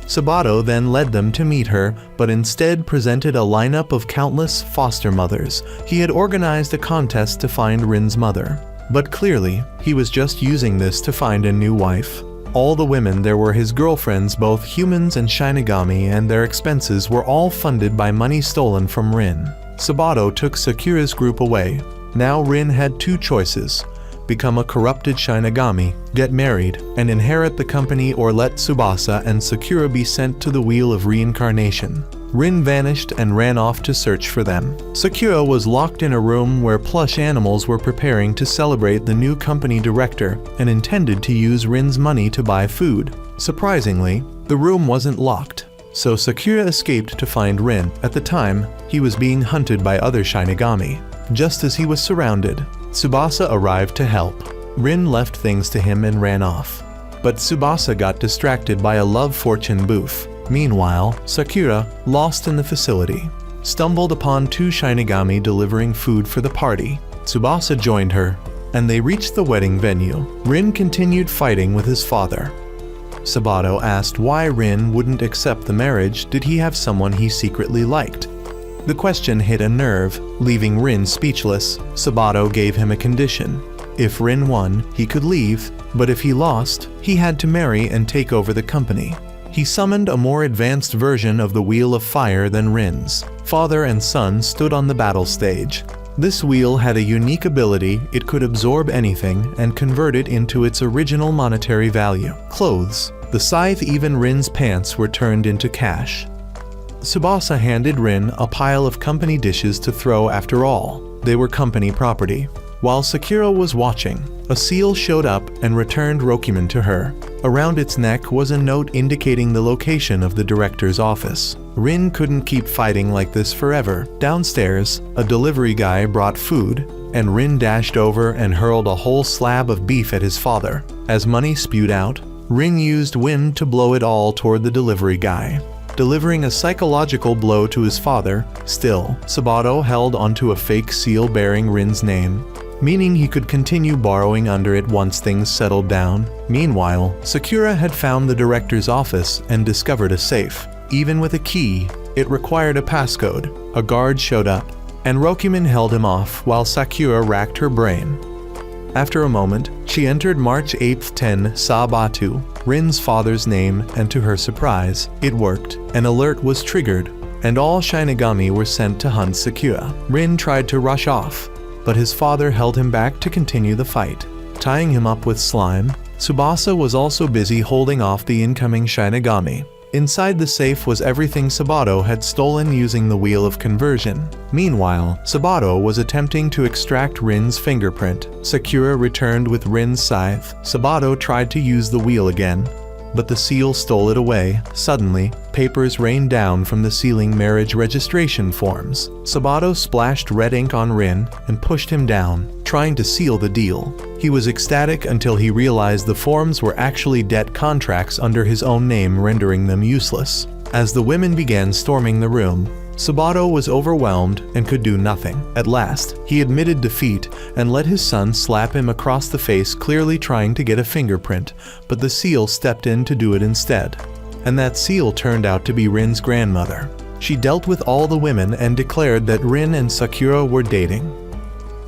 Sabato then led them to meet her, but instead presented a lineup of countless foster mothers. He had organized a contest to find Rin's mother, but clearly, he was just using this to find a new wife. All the women there were his girlfriends, both humans and Shinigami, and their expenses were all funded by money stolen from Rin. Sabato took Sakura's group away. Now Rin had 2 choices: become a corrupted Shinigami, get married, and inherit the company, or let Tsubasa and Sakura be sent to the Wheel of Reincarnation. Rin vanished and ran off to search for them. Sakura was locked in a room where plush animals were preparing to celebrate the new company director and intended to use Rin's money to buy food. Surprisingly, the room wasn't locked, so Sakura escaped to find Rin. At the time, he was being hunted by other Shinigami. Just as he was surrounded, Tsubasa arrived to help. Rin left things to him and ran off, but Tsubasa got distracted by a love fortune booth. Meanwhile, Sakura, lost in the facility, stumbled upon 2 Shinigami delivering food for the party. Tsubasa joined her, and they reached the wedding venue. Rin continued fighting with his father. Sabato asked why Rin wouldn't accept the marriage. Did he have someone he secretly liked? The question hit a nerve, leaving Rin speechless. Sabato gave him a condition. If Rin won, he could leave, but if he lost, he had to marry and take over the company. He summoned a more advanced version of the Wheel of Fire than Rin's. Father and son stood on the battle stage. This wheel had a unique ability. It could absorb anything and convert it into its original monetary value. Clothes, the scythe, even Rin's pants were turned into cash. Tsubasa handed Rin a pile of company dishes to throw. After all, they were company property. While Sakura was watching, a seal showed up and returned Rokuman to her. Around its neck was a note indicating the location of the director's office. Rin couldn't keep fighting like this forever. Downstairs, a delivery guy brought food, and Rin dashed over and hurled a whole slab of beef at his father. As money spewed out, Rin used wind to blow it all toward the delivery guy, delivering a psychological blow to his father. Still, Sabato held onto a fake seal bearing Rin's name, meaning he could continue borrowing under it once things settled down. Meanwhile, Sakura had found the director's office and discovered a safe. Even with a key, it required a passcode. A guard showed up, and Rokuman held him off while Sakura racked her brain. After a moment, she entered March 8th 10 Sabatu, Rin's father's name, and to her surprise, it worked. An alert was triggered, and all Shinigami were sent to hunt Sakura. Rin tried to rush off, but his father held him back to continue the fight. Tying him up with slime, Tsubasa was also busy holding off the incoming Shinigami. Inside the safe was everything Sabato had stolen using the Wheel of Conversion. Meanwhile, Sabato was attempting to extract Rin's fingerprint. Sakura returned with Rin's scythe. Sabato tried to use the wheel again, but the seal stole it away. Suddenly, papers rained down from the ceiling marriage registration forms. Sabato splashed red ink on Rin and pushed him down, trying to seal the deal. He was ecstatic until he realized the forms were actually debt contracts under his own name, rendering them useless. As the women began storming the room, Sabato was overwhelmed and could do nothing. At last, he admitted defeat and let his son slap him across the face, clearly trying to get a fingerprint, but the seal stepped in to do it instead. And that seal turned out to be Rin's grandmother. She dealt with all the women and declared that Rin and Sakura were dating.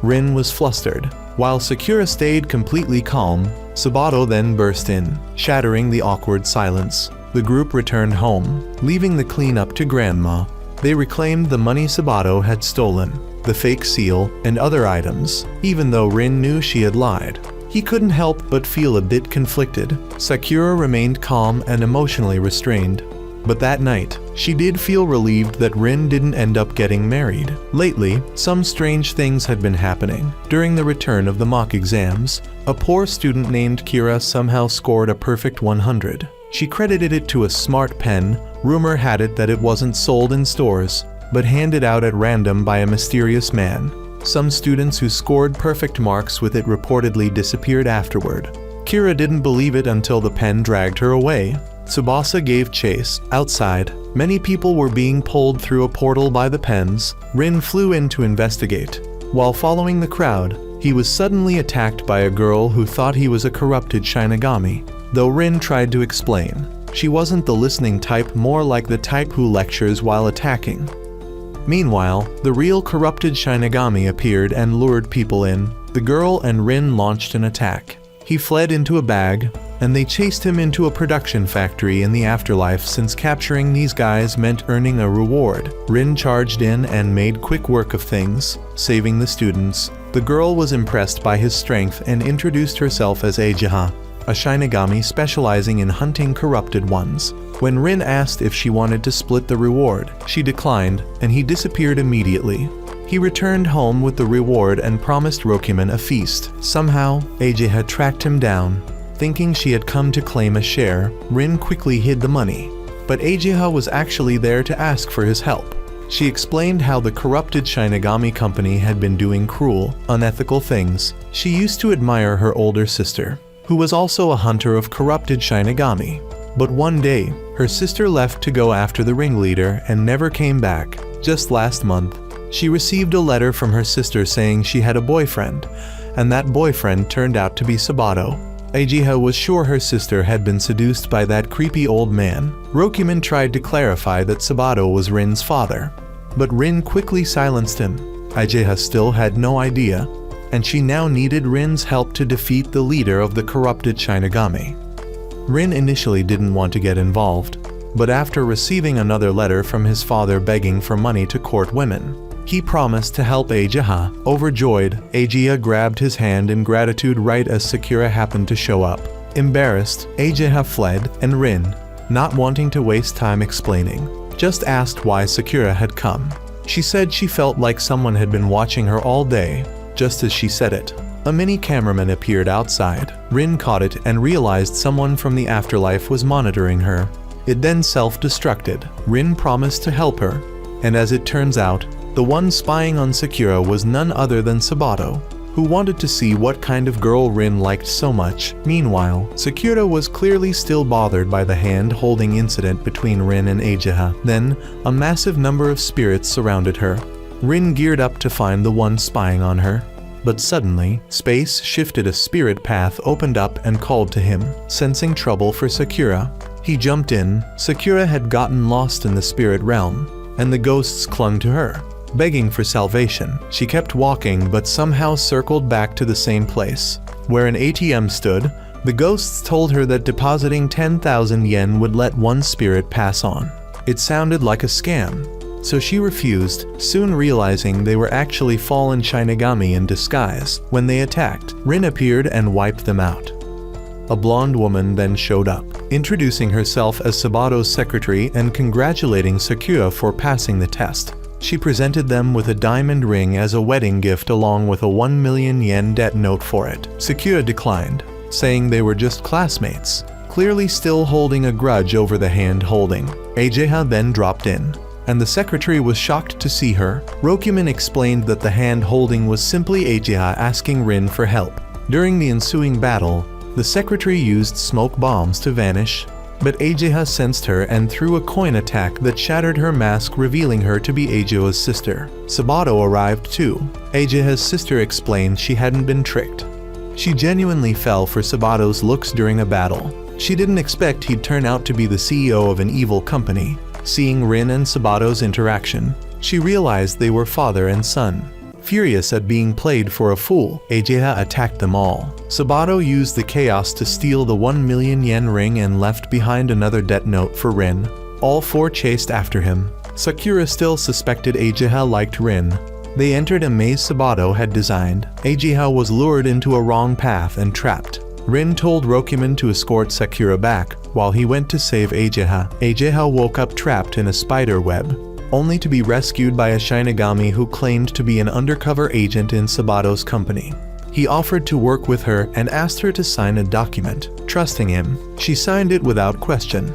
Rin was flustered. While Sakura stayed completely calm, Sabato then burst in, shattering the awkward silence. The group returned home, leaving the cleanup to Grandma. They reclaimed the money Sabato had stolen, the fake seal, and other items, even though Rin knew she had lied. He couldn't help but feel a bit conflicted. Sakura remained calm and emotionally restrained. But that night, she did feel relieved that Rin didn't end up getting married. Lately, some strange things had been happening. During the return of the mock exams, a poor student named Kira somehow scored a perfect 100. She credited it to a smart pen. Rumor had it that it wasn't sold in stores, but handed out at random by a mysterious man. Some students who scored perfect marks with it reportedly disappeared afterward. Kira didn't believe it until the pen dragged her away. Tsubasa gave chase. Outside, many people were being pulled through a portal by the pens. Rin flew in to investigate. While following the crowd, he was suddenly attacked by a girl who thought he was a corrupted Shinigami. Though Rin tried to explain, she wasn't the listening type, more like the type who lectures while attacking. Meanwhile, the real corrupted Shinigami appeared and lured people in. The girl and Rin launched an attack. He fled into a bag, and they chased him into a production factory in the afterlife, since capturing these guys meant earning a reward. Rin charged in and made quick work of things, saving the students. The girl was impressed by his strength and introduced herself as Ajiha, a Shinigami specializing in hunting corrupted ones. When Rin asked if she wanted to split the reward, she declined, and he disappeared immediately. He returned home with the reward and promised Rokuman a feast. Somehow, AJ had tracked him down. Thinking she had come to claim a share, Rin quickly hid the money. But Ajiha was actually there to ask for his help. She explained how the corrupted Shinigami company had been doing cruel, unethical things. She used to admire her older sister, who was also a hunter of corrupted Shinigami. But one day, her sister left to go after the ringleader and never came back. Just last month, she received a letter from her sister saying she had a boyfriend, and that boyfriend turned out to be Sabato. Ajiha was sure her sister had been seduced by that creepy old man. Rokuman tried to clarify that Sabato was Rin's father, but Rin quickly silenced him. Ajiha still had no idea, and she now needed Rin's help to defeat the leader of the corrupted Shinigami. Rin initially didn't want to get involved, but after receiving another letter from his father begging for money to court women, he promised to help Ajiha. Overjoyed, Ajiha grabbed his hand in gratitude right as Sakura happened to show up. Embarrassed, Ajiha fled, and Rin, not wanting to waste time explaining, just asked why Sakura had come. She said she felt like someone had been watching her all day. Just as she said it, a mini cameraman appeared outside. Rin caught it and realized someone from the afterlife was monitoring her. It then self-destructed. Rin promised to help her, and as it turns out, the one spying on Sakura was none other than Sabato, who wanted to see what kind of girl Rin liked so much. Meanwhile, Sakura was clearly still bothered by the hand-holding incident between Rin and Ajiha. Then, a massive number of spirits surrounded her. Rin geared up to find the one spying on her. But suddenly, space shifted, a spirit path opened up and called to him. Sensing trouble for Sakura, he jumped in. Sakura had gotten lost in the spirit realm, and the ghosts clung to her. begging for salvation. She kept walking but somehow circled back to the same place. Where an ATM stood, the ghosts told her that depositing 10,000 yen would let one spirit pass on. It sounded like a scam, so she refused, soon realizing they were actually fallen Shinigami in disguise. When they attacked, Rin appeared and wiped them out. A blonde woman then showed up, introducing herself as Sabato's secretary and congratulating Sakura for passing the test. She presented them with a diamond ring as a wedding gift along with a 1 million yen debt note for it. Sakura declined, saying they were just classmates, clearly still holding a grudge over the hand-holding. Ageha then dropped in, and the secretary was shocked to see her. Rokuman explained that the hand-holding was simply Ageha asking Rin for help. During the ensuing battle, the secretary used smoke bombs to vanish, but Ageha sensed her and threw a coin attack that shattered her mask, revealing her to be Ageha's sister. Sabato arrived too. Ageha's sister explained she hadn't been tricked. She genuinely fell for Sabato's looks during a battle. She didn't expect he'd turn out to be the CEO of an evil company. Seeing Rin and Sabato's interaction, she realized they were father and son. Furious at being played for a fool, Ageha attacked them all. Sabato used the chaos to steal the 1 million yen ring and left behind another debt note for Rin. All four chased after him. Sakura still suspected Ageha liked Rin. They entered a maze Sabato had designed. Ageha was lured into a wrong path and trapped. Rin told Rokuman to escort Sakura back, while he went to save Ageha. Ageha woke up trapped in a spider web, only to be rescued by a Shinigami who claimed to be an undercover agent in Sabato's company. He offered to work with her and asked her to sign a document. Trusting him, she signed it without question.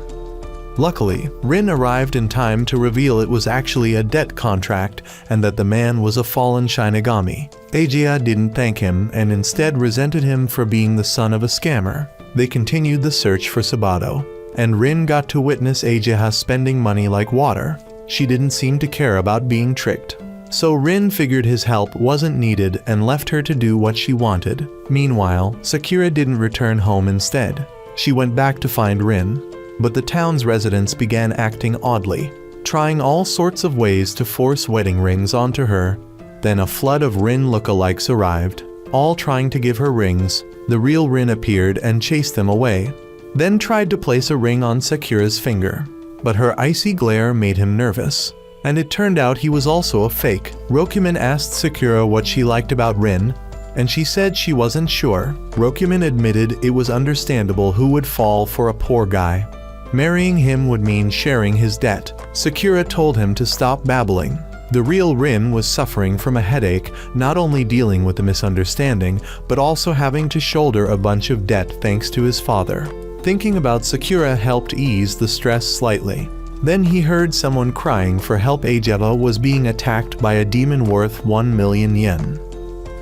Luckily, Rin arrived in time to reveal it was actually a debt contract and that the man was a fallen Shinigami. Ageha didn't thank him and instead resented him for being the son of a scammer. They continued the search for Sabato, and Rin got to witness Ageha spending money like water. She didn't seem to care about being tricked. So Rin figured his help wasn't needed and left her to do what she wanted. Meanwhile, Sakura didn't return home instead. She went back to find Rin, but the town's residents began acting oddly, trying all sorts of ways to force wedding rings onto her. Then a flood of Rin lookalikes arrived, all trying to give her rings. The real Rin appeared and chased them away, then tried to place a ring on Sakura's finger. But her icy glare made him nervous, and it turned out he was also a fake. Rokuman asked Sakura what she liked about Rin, and she said she wasn't sure. Rokuman admitted it was understandable who would fall for a poor guy. Marrying him would mean sharing his debt. Sakura told him to stop babbling. The real Rin was suffering from a headache, not only dealing with the misunderstanding, but also having to shoulder a bunch of debt thanks to his father. Thinking about Sakura helped ease the stress slightly. Then he heard someone crying for help. Ageha was being attacked by a demon worth 1 million yen.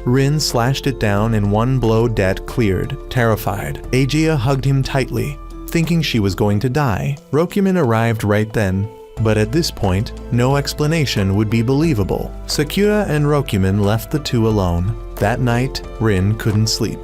Rin slashed it down in one blow. Debt cleared. Terrified, Ageha hugged him tightly, thinking she was going to die. Rokuman arrived right then, but at this point, no explanation would be believable. Sakura and Rokuman left the two alone. That night, Rin couldn't sleep.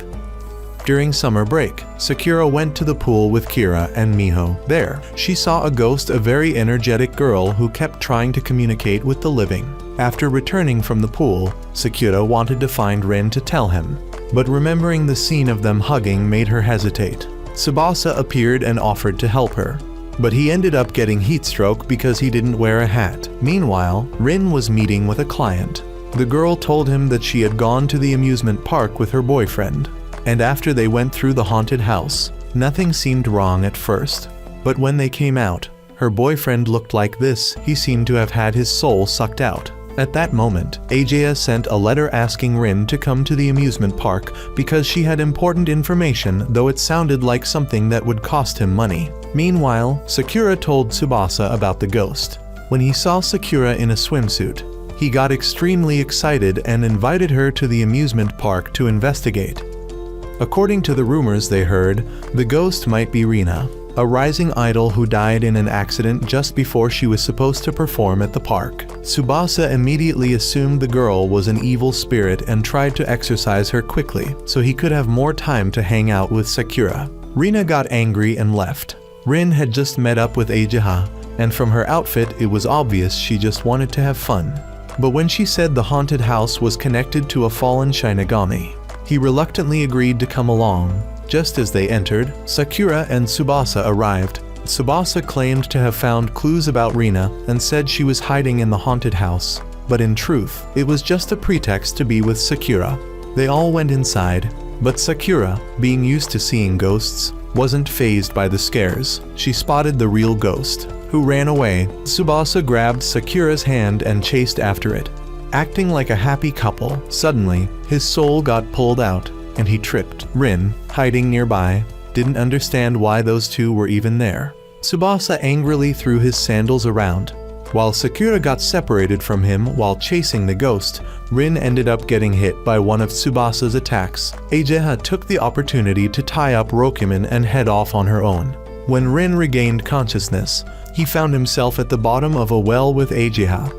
During summer break, Sakura went to the pool with Kira and Miho. There, she saw a ghost, a very energetic girl who kept trying to communicate with the living. After returning from the pool, Sakura wanted to find Rin to tell him, but remembering the scene of them hugging made her hesitate. Tsubasa appeared and offered to help her, but he ended up getting heatstroke because he didn't wear a hat. Meanwhile, Rin was meeting with a client. The girl told him that she had gone to the amusement park with her boyfriend, and after they went through the haunted house, nothing seemed wrong at first. But when they came out, her boyfriend looked like this. He seemed to have had his soul sucked out. At that moment, Ageha sent a letter asking Rin to come to the amusement park because she had important information, though it sounded like something that would cost him money. Meanwhile, Sakura told Tsubasa about the ghost. When he saw Sakura in a swimsuit, he got extremely excited and invited her to the amusement park to investigate. According to the rumors they heard, the ghost might be Rina, a rising idol who died in an accident just before she was supposed to perform at the park. Tsubasa immediately assumed the girl was an evil spirit and tried to exorcise her quickly so he could have more time to hang out with Sakura. Rina got angry and left. Rin had just met up with Ageha, and from her outfit it was obvious she just wanted to have fun. but when she said the haunted house was connected to a fallen Shinigami, he reluctantly agreed to come along. Just as they entered, Sakura and Tsubasa arrived. Tsubasa claimed to have found clues about Rina and said she was hiding in the haunted house, but in truth, it was just a pretext to be with Sakura. They all went inside, but Sakura, being used to seeing ghosts, wasn't fazed by the scares. She spotted the real ghost, who ran away. Tsubasa grabbed Sakura's hand and chased after it. Acting like a happy couple, suddenly, his soul got pulled out, and he tripped. Rin, hiding nearby, didn't understand why those two were even there. Tsubasa angrily threw his sandals around. While Sakura got separated from him while chasing the ghost, Rin ended up getting hit by one of Tsubasa's attacks. Ageha took the opportunity to tie up Rokumin and head off on her own. When Rin regained consciousness, he found himself at the bottom of a well with Ageha.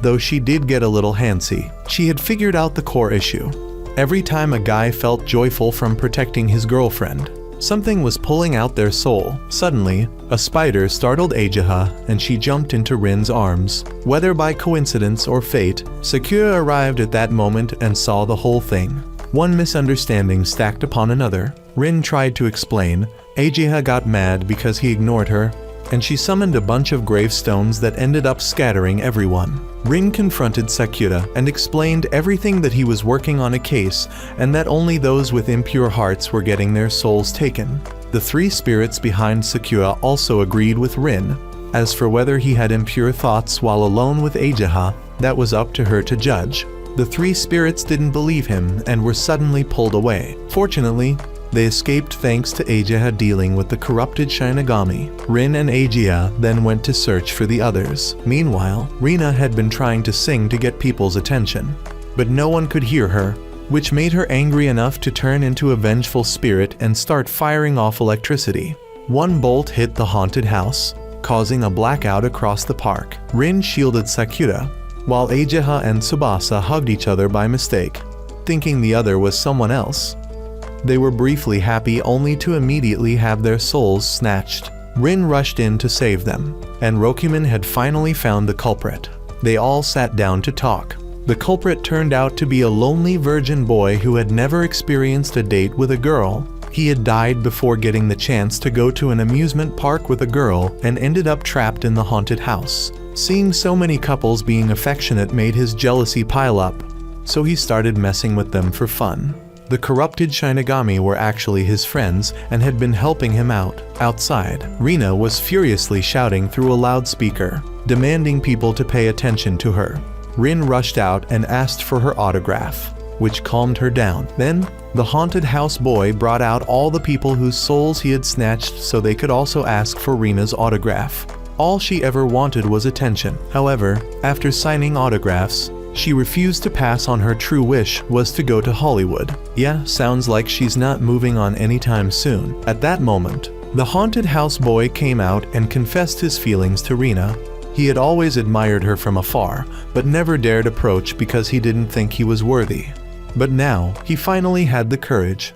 Though she did get a little handsy, she had figured out the core issue. Every time a guy felt joyful from protecting his girlfriend, something was pulling out their soul. Suddenly, a spider startled Ageha and she jumped into Rin's arms. Whether by coincidence or fate, Sakura arrived at that moment and saw the whole thing. One misunderstanding stacked upon another. Rin tried to explain. Ageha got mad because he ignored her, and she summoned a bunch of gravestones that ended up scattering everyone. Rin confronted Sakura and explained everything, that he was working on a case and that only those with impure hearts were getting their souls taken. The three spirits behind Sakura also agreed with Rin. As for whether he had impure thoughts while alone with Ageha, that was up to her to judge. The three spirits didn't believe him and were suddenly pulled away. Fortunately, they escaped thanks to Ageha dealing with the corrupted Shinigami. Rin and Ageha then went to search for the others. Meanwhile, Rina had been trying to sing to get people's attention, but no one could hear her, which made her angry enough to turn into a vengeful spirit and start firing off electricity. One bolt hit the haunted house, causing a blackout across the park. Rin shielded Sakura, while Ageha and Tsubasa hugged each other by mistake, thinking the other was someone else. They were briefly happy only to immediately have their souls snatched. Rin rushed in to save them, and Rokumin had finally found the culprit. They all sat down to talk. The culprit turned out to be a lonely virgin boy who had never experienced a date with a girl. He had died before getting the chance to go to an amusement park with a girl and ended up trapped in the haunted house. Seeing so many couples being affectionate made his jealousy pile up, so he started messing with them for fun. The corrupted Shinigami were actually his friends and had been helping him out. Outside, Rina was furiously shouting through a loudspeaker, demanding people to pay attention to her. Rin rushed out and asked for her autograph, which calmed her down. Then, the haunted house boy brought out all the people whose souls he had snatched so they could also ask for Rina's autograph. All she ever wanted was attention. However, after signing autographs, she refused to pass on her true wish was to go to Hollywood. Yeah, sounds like she's not moving on anytime soon. At that moment, the haunted house boy came out and confessed his feelings to Rina. He had always admired her from afar, but never dared approach because he didn't think he was worthy. But now, he finally had the courage.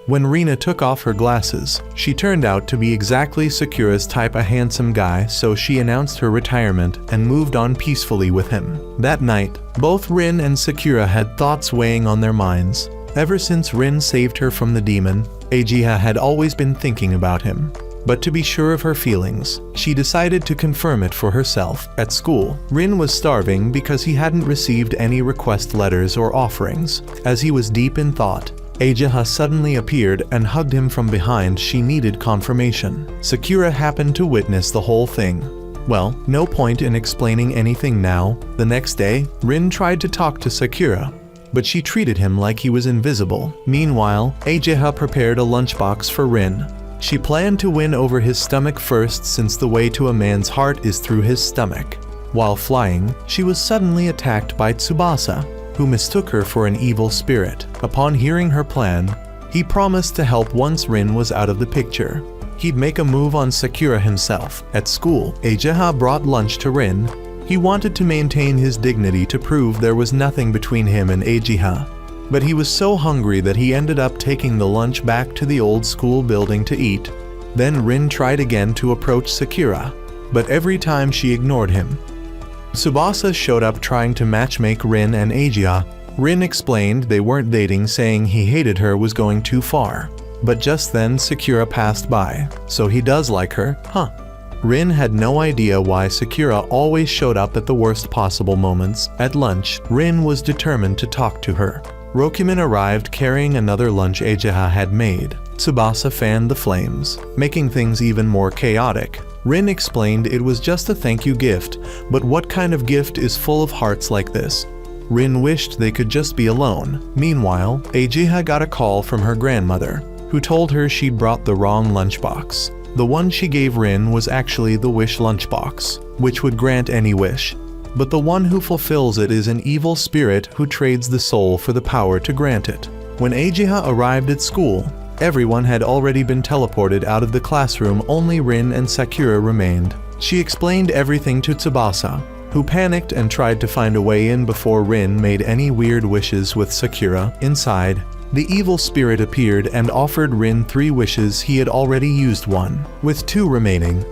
When Rina took off her glasses, she turned out to be exactly Sakura's type, a handsome guy, so she announced her retirement and moved on peacefully with him. That night, both Rin and Sakura had thoughts weighing on their minds. Ever since Rin saved her from the demon, Ageha had always been thinking about him. But to be sure of her feelings, she decided to confirm it for herself. At school, Rin was starving because he hadn't received any request letters or offerings. As he was deep in thought, Ageha suddenly appeared and hugged him from behind. She needed confirmation. Sakura happened to witness the whole thing. Well, no point in explaining anything now. The next day, Rin tried to talk to Sakura, but she treated him like he was invisible. Meanwhile, Ageha prepared a lunchbox for Rin. She planned to win over his stomach first, since the way to a man's heart is through his stomach. While flying, she was suddenly attacked by Tsubasa, who mistook her for an evil spirit. Upon hearing her plan, he promised to help once Rin was out of the picture. He'd make a move on Sakura himself. At school, Ageha brought lunch to Rin. He wanted to maintain his dignity to prove there was nothing between him and Ageha. But he was so hungry that he ended up taking the lunch back to the old school building to eat. Then Rin tried again to approach Sakura, but every time she ignored him. Tsubasa showed up trying to matchmake Rin and Agia. Rin explained they weren't dating, saying he hated her was going too far. But just then Sakura passed by. So he does like her, huh? Rin had no idea why Sakura always showed up at the worst possible moments. At lunch, Rin was determined to talk to her. Rokumin arrived carrying another lunch Ageha had made. Tsubasa fanned the flames, making things even more chaotic. Rin explained it was just a thank you gift, but what kind of gift is full of hearts like this? Rin wished they could just be alone. Meanwhile, Ageha got a call from her grandmother, who told her she'd brought the wrong lunchbox. The one she gave Rin was actually the wish lunchbox, which would grant any wish. But the one who fulfills it is an evil spirit who trades the soul for the power to grant it. When Ageha arrived at school, everyone had already been teleported out of the classroom, only Rin and Sakura remained. She explained everything to Tsubasa, who panicked and tried to find a way in before Rin made any weird wishes with Sakura. Inside, the evil spirit appeared and offered Rin 3 wishes. He had already used one, with 2 remaining.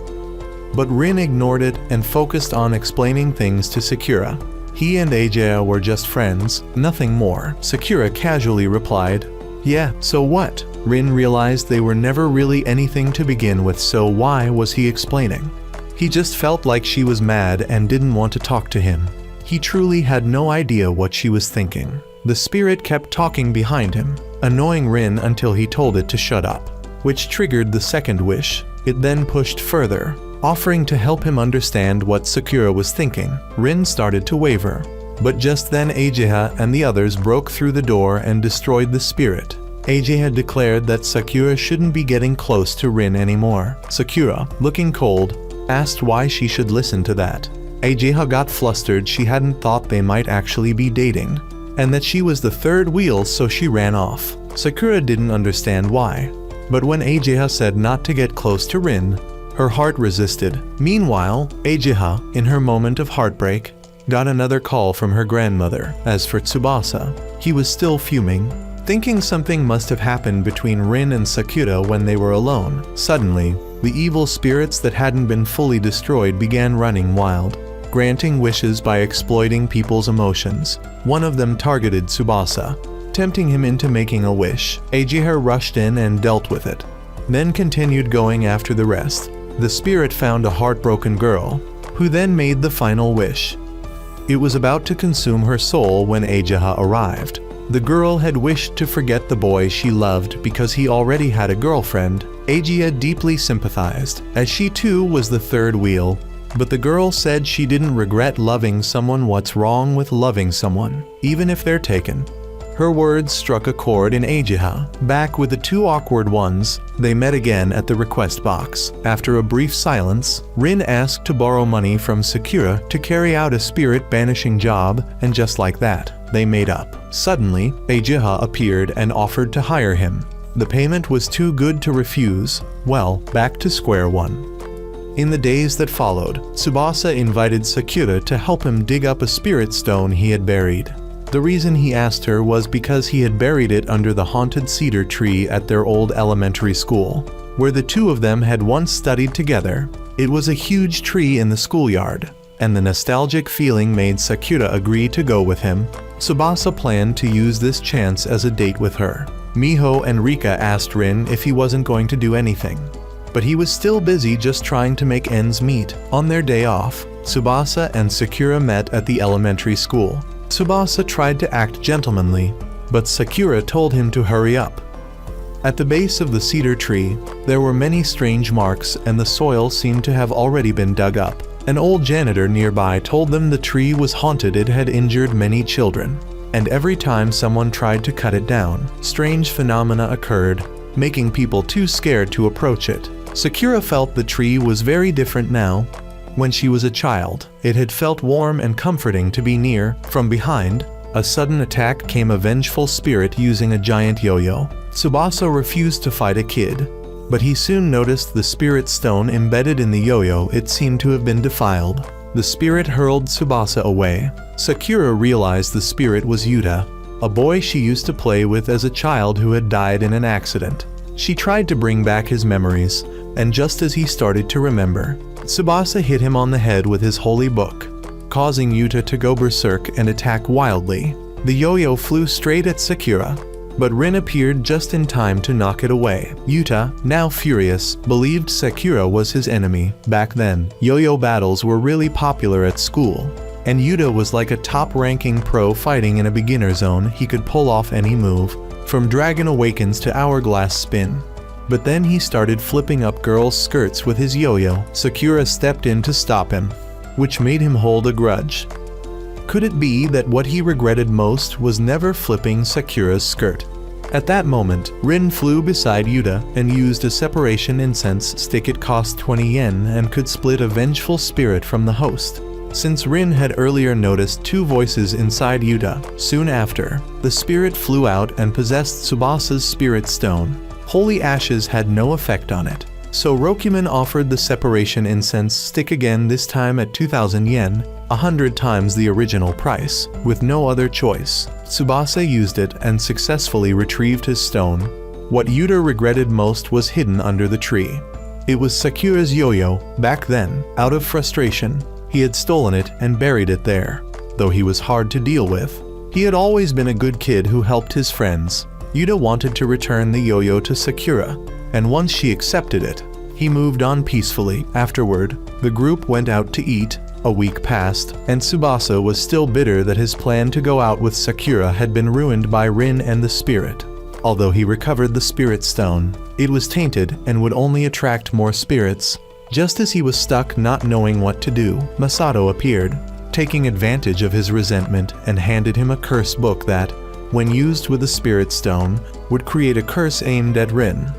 But Rin ignored it and focused on explaining things to Sakura. He and Ageha were just friends, nothing more. Sakura casually replied, "Yeah, so what?" Rin realized they were never really anything to begin with, so why was he explaining? He just felt like she was mad and didn't want to talk to him. He truly had no idea what she was thinking. The spirit kept talking behind him, annoying Rin until he told it to shut up, which triggered the second wish. It then pushed further, offering to help him understand what Sakura was thinking. Rin started to waver, but just then Ageha and the others broke through the door and destroyed the spirit. Ageha declared that Sakura shouldn't be getting close to Rin anymore. Sakura, looking cold, asked why she should listen to that. Ageha got flustered. She hadn't thought they might actually be dating, and that she was the third wheel, so she ran off. Sakura didn't understand why, but when Ageha said not to get close to Rin, her heart resisted. Meanwhile, Ageha, in her moment of heartbreak, got another call from her grandmother. As for Tsubasa, he was still fuming, thinking something must have happened between Rin and Sakura when they were alone. Suddenly, the evil spirits that hadn't been fully destroyed began running wild, granting wishes by exploiting people's emotions. One of them targeted Tsubasa, tempting him into making a wish. Ageha rushed in and dealt with it, then continued going after the rest. The spirit found a heartbroken girl, who then made the final wish. It was about to consume her soul when Ageha arrived. The girl had wished to forget the boy she loved because he already had a girlfriend. Ageha deeply sympathized, as she too was the third wheel. But the girl said she didn't regret loving someone. What's wrong with loving someone, even if they're taken? Her words struck a chord in Ageha. Back with the 2 awkward ones, they met again at the request box. After a brief silence, Rin asked to borrow money from Sakura to carry out a spirit banishing job, and just like that, they made up. Suddenly, Ageha appeared and offered to hire him. The payment was too good to refuse. Well, back to square one. In the days that followed, Tsubasa invited Sakura to help him dig up a spirit stone he had buried. The reason he asked her was because he had buried it under the haunted cedar tree at their old elementary school, where the 2 of them had once studied together. It was a huge tree in the schoolyard, and the nostalgic feeling made Sakura agree to go with him. Tsubasa planned to use this chance as a date with her. Miho and Rika asked Rin if he wasn't going to do anything, but he was still busy just trying to make ends meet. On their day off, Tsubasa and Sakura met at the elementary school. Tsubasa tried to act gentlemanly, but Sakura told him to hurry up. At the base of the cedar tree, there were many strange marks and the soil seemed to have already been dug up. An old janitor nearby told them the tree was haunted. It had injured many children, and every time someone tried to cut it down, strange phenomena occurred, making people too scared to approach it. Sakura felt the tree was very different now. When she was a child, it had felt warm and comforting to be near. From behind, a sudden attack came. A vengeful spirit using a giant yo-yo. Tsubasa refused to fight a kid, but he soon noticed the spirit stone embedded in the yo-yo. It seemed to have been defiled. The spirit hurled Tsubasa away. Sakura realized the spirit was Yuta, a boy she used to play with as a child who had died in an accident. She tried to bring back his memories, and just as he started to remember, Tsubasa hit him on the head with his holy book, causing Yuta to go berserk and attack wildly. The yo-yo flew straight at Sakura, but Rin appeared just in time to knock it away. Yuta, now furious, believed Sakura was his enemy. Back then, yo-yo battles were really popular at school, and Yuta was like a top-ranking pro fighting in a beginner zone. He could pull off any move, from Dragon Awakens to Hourglass Spin. But then he started flipping up girls' skirts with his yo-yo. Sakura stepped in to stop him, which made him hold a grudge. Could it be that what he regretted most was never flipping Sakura's skirt? At that moment, Rin flew beside Yuta and used a separation incense stick. It cost 20 yen and could split a vengeful spirit from the host. Since Rin had earlier noticed two voices inside Yuta, soon after, the spirit flew out and possessed Tsubasa's spirit stone. Holy ashes had no effect on it. So Rokuman offered the separation incense stick again, this time at 2,000 yen, 100 times the original price. With no other choice, Tsubasa used it and successfully retrieved his stone. What Yuta regretted most was hidden under the tree. It was Sakura's yo-yo. Back then, out of frustration, he had stolen it and buried it there. Though he was hard to deal with, he had always been a good kid who helped his friends. Yuta wanted to return the yo-yo to Sakura, and once she accepted it, he moved on peacefully. Afterward, the group went out to eat. A week passed, and Tsubasa was still bitter that his plan to go out with Sakura had been ruined by Rin and the spirit. Although he recovered the spirit stone, it was tainted and would only attract more spirits. Just as he was stuck not knowing what to do, Masato appeared, taking advantage of his resentment, and handed him a curse book that, when used with the spirit stone, would create a curse aimed at Rin.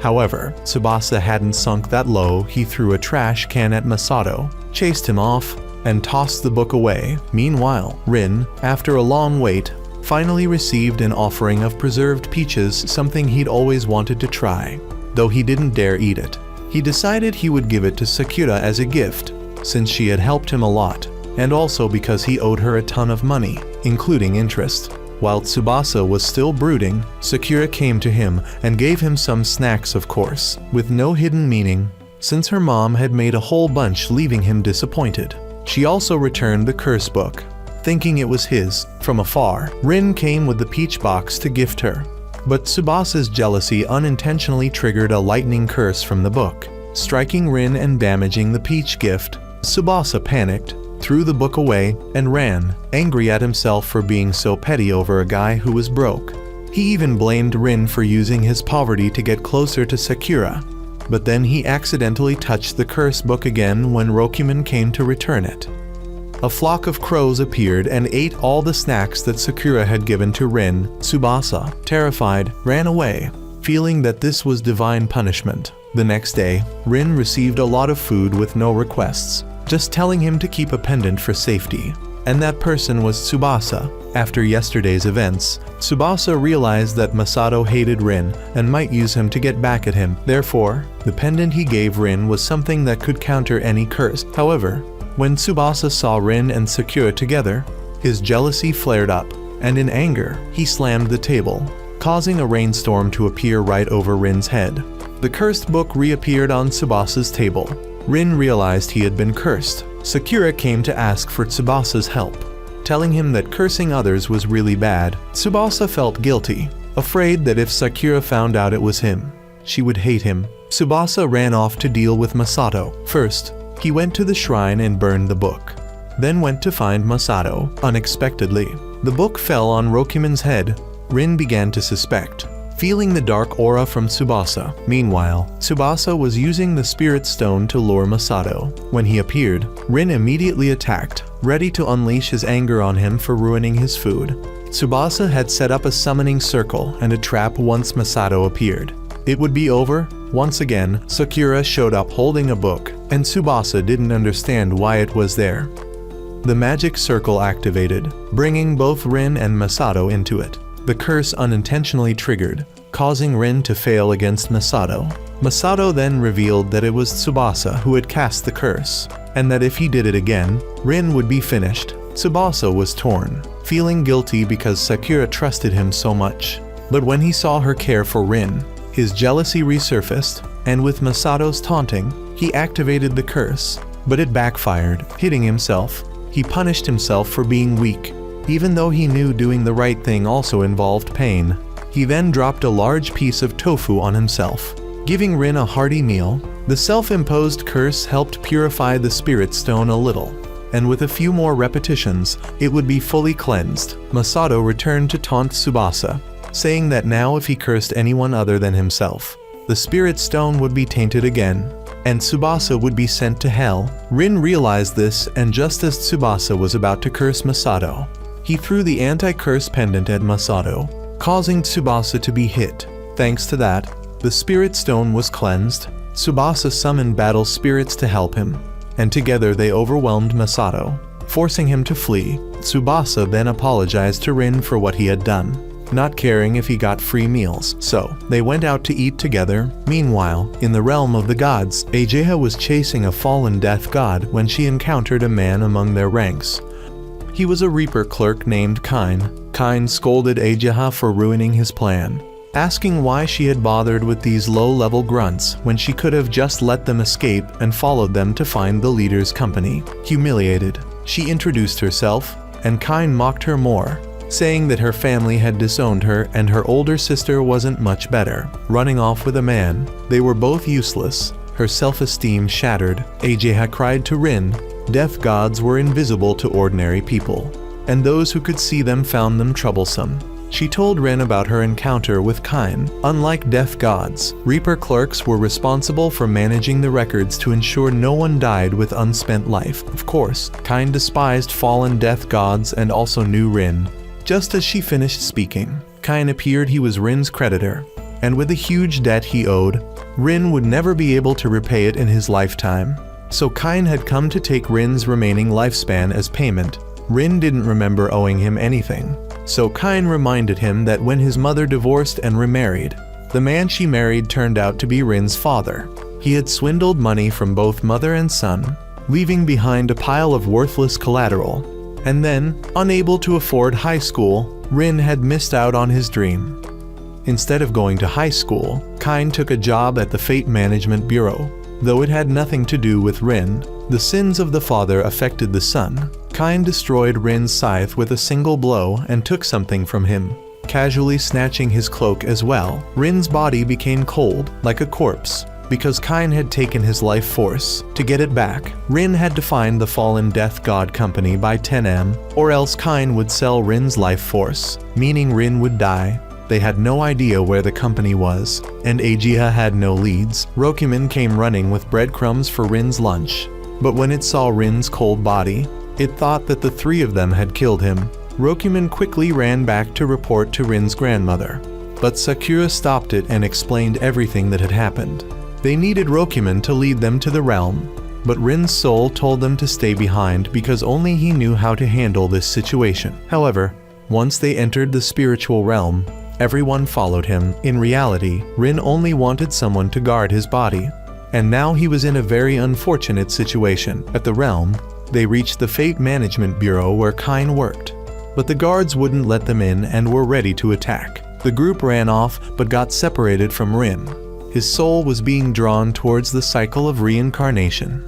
However, Tsubasa hadn't sunk that low. He threw a trash can at Masato, chased him off, and tossed the book away. Meanwhile, Rin, after a long wait, finally received an offering of preserved peaches, something he'd always wanted to try. Though he didn't dare eat it, he decided he would give it to Sakura as a gift, since she had helped him a lot, and also because he owed her a ton of money, including interest. While Tsubasa was still brooding, Sakura came to him and gave him some snacks, of course, with no hidden meaning, since her mom had made a whole bunch, leaving him disappointed. She also returned the curse book, thinking it was his. From afar, Rin came with the peach box to gift her, but Tsubasa's jealousy unintentionally triggered a lightning curse from the book, striking Rin and damaging the peach gift. Tsubasa panicked, threw the book away, and ran, angry at himself for being so petty over a guy who was broke. He even blamed Rin for using his poverty to get closer to Sakura. But then he accidentally touched the curse book again when Rokuman came to return it. A flock of crows appeared and ate all the snacks that Sakura had given to Rin. Tsubasa, terrified, ran away, feeling that this was divine punishment. The next day, Rin received a lot of food with no requests, just telling him to keep a pendant for safety. And that person was Tsubasa. After yesterday's events, Tsubasa realized that Masato hated Rin and might use him to get back at him. Therefore, the pendant he gave Rin was something that could counter any curse. However, when Tsubasa saw Rin and Sakura together, his jealousy flared up, and in anger, he slammed the table, causing a rainstorm to appear right over Rin's head. The cursed book reappeared on Tsubasa's table. Rin realized he had been cursed. Sakura came to ask for Tsubasa's help, telling him that cursing others was really bad. Tsubasa felt guilty, afraid that if Sakura found out it was him, she would hate him. Tsubasa ran off to deal with Masato. First, he went to the shrine and burned the book, then went to find Masato. Unexpectedly, the book fell on Rokuman's head. Rin began to suspect, feeling the dark aura from Tsubasa. Meanwhile, Tsubasa was using the spirit stone to lure Masato. When he appeared, Rin immediately attacked, ready to unleash his anger on him for ruining his food. Tsubasa had set up a summoning circle and a trap once Masato appeared. It would be over. Once again, Sakura showed up holding a book, and Tsubasa didn't understand why it was there. The magic circle activated, bringing both Rin and Masato into it. The curse unintentionally triggered, causing Rin to fail against Masato. Masato then revealed that it was Tsubasa who had cast the curse, and that if he did it again, Rin would be finished. Tsubasa was torn, feeling guilty because Sakura trusted him so much. But when he saw her care for Rin, his jealousy resurfaced, and with Masato's taunting, he activated the curse. But it backfired, hitting himself. He punished himself for being weak, even though he knew doing the right thing also involved pain. He then dropped a large piece of tofu on himself, giving Rin a hearty meal. The self-imposed curse helped purify the spirit stone a little, and with a few more repetitions, it would be fully cleansed. Masato returned to taunt Tsubasa, saying that now if he cursed anyone other than himself, the spirit stone would be tainted again, and Tsubasa would be sent to hell. Rin realized this, and just as Tsubasa was about to curse Masato, he threw the anti-curse pendant at Masato, causing Tsubasa to be hit. Thanks to that, the spirit stone was cleansed. Tsubasa summoned battle spirits to help him, and together they overwhelmed Masato, forcing him to flee. Tsubasa then apologized to Rin for what he had done, not caring if he got free meals, so they went out to eat together. Meanwhile, in the realm of the gods, Ageha was chasing a fallen death god when she encountered a man among their ranks. He was a reaper clerk named Kine. Kine scolded Ageha for ruining his plan, asking why she had bothered with these low-level grunts when she could have just let them escape and followed them to find the leader's company. Humiliated, she introduced herself, and Kine mocked her more, saying that her family had disowned her and her older sister wasn't much better, running off with a man. They were both useless. Her self-esteem shattered. Ageha cried to Rin. Death gods were invisible to ordinary people, and those who could see them found them troublesome. She told Rin about her encounter with Kine. Unlike death gods, reaper clerks were responsible for managing the records to ensure no one died with unspent life. Of course, Kine despised fallen death gods and also knew Rin. Just as she finished speaking, Kine appeared. He was Rin's creditor, and with a huge debt he owed, Rin would never be able to repay it in his lifetime. So Kine had come to take Rin's remaining lifespan as payment. Rin didn't remember owing him anything, so Kine reminded him that when his mother divorced and remarried, the man she married turned out to be Rin's father. He had swindled money from both mother and son, leaving behind a pile of worthless collateral. And then, unable to afford high school, Rin had missed out on his dream. Instead of going to high school, Kine took a job at the Fate Management Bureau. Though it had nothing to do with Rin, the sins of the father affected the son. Kine destroyed Rin's scythe with a single blow and took something from him, casually snatching his cloak as well. Rin's body became cold, like a corpse, because Kine had taken his life force. To get it back, Rin had to find the fallen death god company by 10 or else Kine would sell Rin's life force, meaning Rin would die. They had no idea where the company was, and Ageha had no leads. Rokumen came running with breadcrumbs for Rin's lunch, but when it saw Rin's cold body, it thought that the three of them had killed him. Rokumen quickly ran back to report to Rin's grandmother, but Sakura stopped it and explained everything that had happened. They needed Rokumen to lead them to the realm, but Rin's soul told them to stay behind because only he knew how to handle this situation. However, once they entered the spiritual realm, everyone followed him. In reality, Rin only wanted someone to guard his body, and now he was in a very unfortunate situation. At the realm, they reached the Fate Management Bureau where Kine worked, but the guards wouldn't let them in and were ready to attack. The group ran off but got separated from Rin. His soul was being drawn towards the cycle of reincarnation.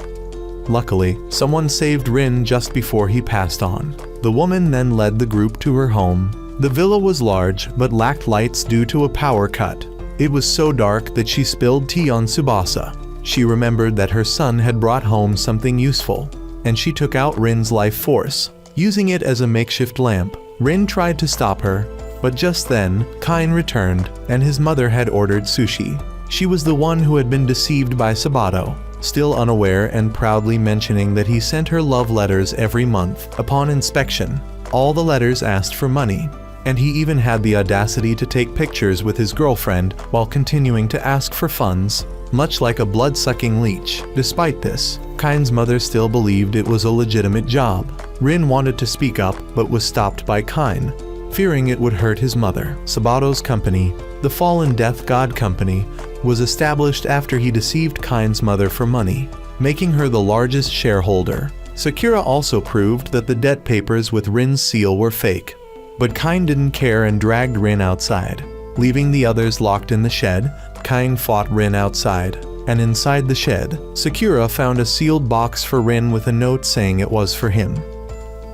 Luckily, someone saved Rin just before he passed on. The woman then led the group to her home. The villa was large but lacked lights due to a power cut. It was so dark that she spilled tea on Tsubasa. She remembered that her son had brought home something useful, and she took out Rin's life force, using it as a makeshift lamp. Rin tried to stop her, but just then, Kine returned, and his mother had ordered sushi. She was the one who had been deceived by Sabato, still unaware and proudly mentioning that he sent her love letters every month. Upon inspection, all the letters asked for money, and he even had the audacity to take pictures with his girlfriend while continuing to ask for funds, much like a blood-sucking leech. Despite this, Kine's mother still believed it was a legitimate job. Rin wanted to speak up but was stopped by Kine, fearing it would hurt his mother. Sabato's company, the Fallen Death God Company, was established after he deceived Kine's mother for money, making her the largest shareholder. Sakura also proved that the debt papers with Rin's seal were fake, but Kine didn't care and dragged Rin outside. Leaving the others locked in the shed, Kine fought Rin outside, and inside the shed, Sakura found a sealed box for Rin with a note saying it was for him.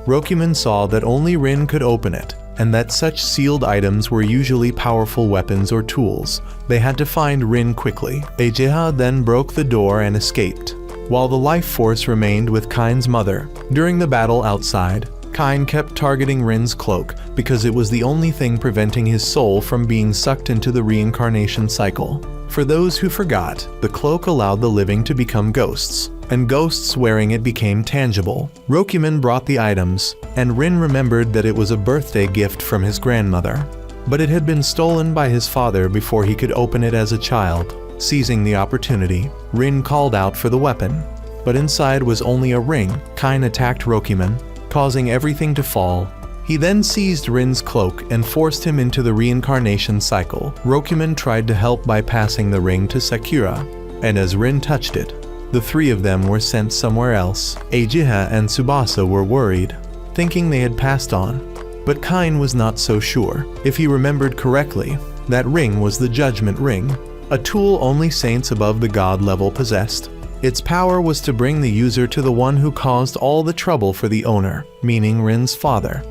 Rokuman saw that only Rin could open it, and that such sealed items were usually powerful weapons or tools. They had to find Rin quickly. Ageha then broke the door and escaped, while the life force remained with Kain's mother. During the battle outside, Kain kept targeting Rin's cloak because it was the only thing preventing his soul from being sucked into the reincarnation cycle. For those who forgot, the cloak allowed the living to become ghosts, and ghosts wearing it became tangible. Rokuman brought the items, and Rin remembered that it was a birthday gift from his grandmother. But it had been stolen by his father before he could open it as a child. Seizing the opportunity, Rin called out for the weapon. But inside was only a ring. Kain attacked Rokuman, causing everything to fall. He then seized Rin's cloak and forced him into the reincarnation cycle. Rokuman tried to help by passing the ring to Sakura, and as Rin touched it, the three of them were sent somewhere else. Ageha and Tsubasa were worried, thinking they had passed on. But Kain was not so sure. If he remembered correctly, that ring was the Judgment Ring, a tool only saints above the god level possessed. Its power was to bring the user to the one who caused all the trouble for the owner, meaning Rin's father.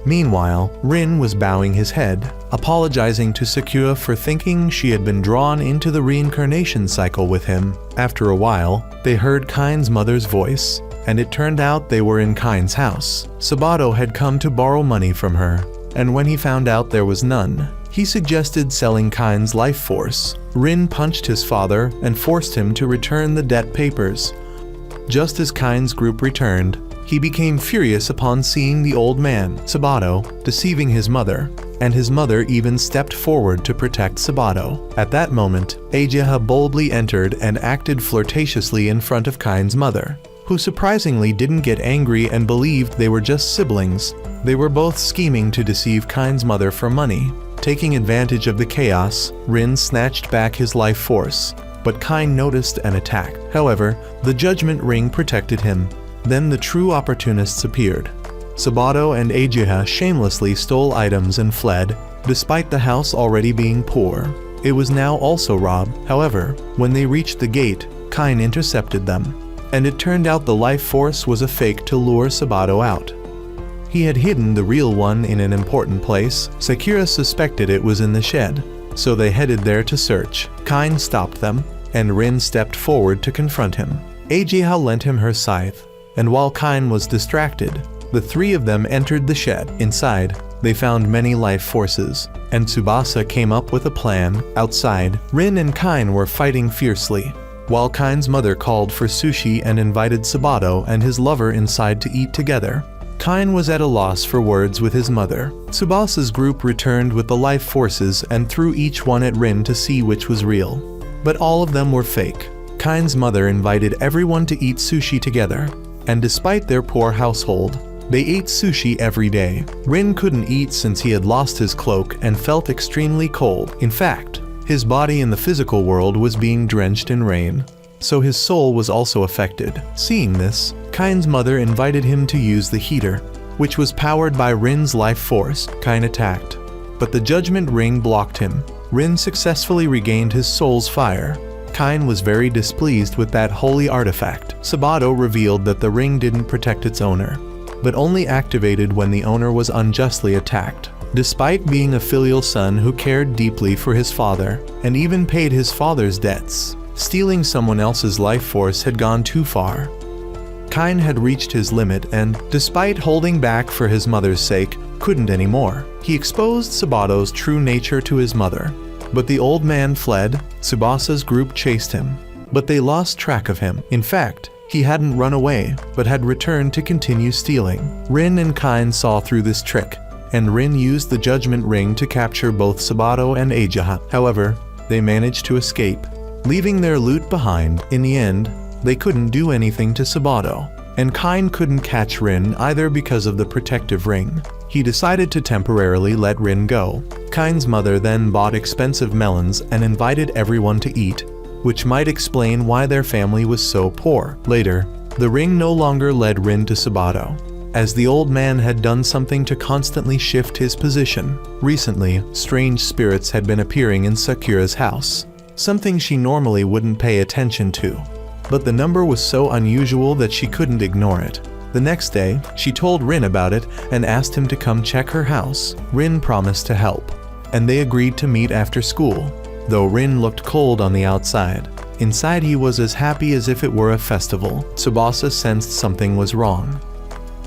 Meanwhile, Rin was bowing his head, apologizing to Sakura for thinking she had been drawn into the reincarnation cycle with him. After a while, they heard Kain's mother's voice, and it turned out they were in Kain's house. Sabato had come to borrow money from her, and when he found out there was none, he suggested selling Kain's life force. Rin punched his father and forced him to return the debt papers. Just as Kain's group returned, he became furious upon seeing the old man, Sabato, deceiving his mother, and his mother even stepped forward to protect Sabato. At that moment, Ageha boldly entered and acted flirtatiously in front of Kain's mother, who surprisingly didn't get angry and believed they were just siblings. They were both scheming to deceive Kain's mother for money. Taking advantage of the chaos, Rin snatched back his life force, but Kain noticed and attacked. However, the Judgment Ring protected him. Then the true opportunists appeared. Sabato and Ageha shamelessly stole items and fled, despite the house already being poor. It was now also robbed. However, when they reached the gate, Kain intercepted them, and it turned out the life force was a fake to lure Sabato out. He had hidden the real one in an important place. Sakura suspected it was in the shed, so they headed there to search. Kain stopped them, and Rin stepped forward to confront him. Ageha lent him her scythe, and while Kain was distracted, the three of them entered the shed. Inside, they found many life forces, and Tsubasa came up with a plan. Outside, Rin and Kain were fighting fiercely, while Kain's mother called for sushi and invited Sabato and his lover inside to eat together. Kain was at a loss for words with his mother. Tsubasa's group returned with the life forces and threw each one at Rin to see which was real. But all of them were fake. Kain's mother invited everyone to eat sushi together, and despite their poor household, they ate sushi every day. Rin couldn't eat since he had lost his cloak and felt extremely cold. In fact, his body in the physical world was being drenched in rain, so his soul was also affected. Seeing this, Kain's mother invited him to use the heater, which was powered by Rin's life force. Kain attacked, but the Judgment Ring blocked him. Rin successfully regained his soul's fire. Kain was very displeased with that holy artifact. Sabato revealed that the ring didn't protect its owner, but only activated when the owner was unjustly attacked. Despite being a filial son who cared deeply for his father and even paid his father's debts, stealing someone else's life force had gone too far. Kain had reached his limit and, despite holding back for his mother's sake, couldn't anymore. He exposed Sabato's true nature to his mother. But the old man fled. Tsubasa's group chased him, but they lost track of him. In fact, he hadn't run away, but had returned to continue stealing. Rin and Kain saw through this trick, and Rin used the Judgment Ring to capture both Sabato and Ageha. However, they managed to escape, leaving their loot behind. In the end, they couldn't do anything to Sabato, and Kain couldn't catch Rin either because of the protective ring. He decided to temporarily let Rin go. Kain's mother then bought expensive melons and invited everyone to eat, which might explain why their family was so poor. Later, the ring no longer led Rin to Sabato, as the old man had done something to constantly shift his position. Recently, strange spirits had been appearing in Sakura's house, something she normally wouldn't pay attention to, but the number was so unusual that she couldn't ignore it. The next day, she told Rin about it and asked him to come check her house. Rin promised to help, and they agreed to meet after school. Though Rin looked cold on the outside, inside he was as happy as if it were a festival. Tsubasa sensed something was wrong.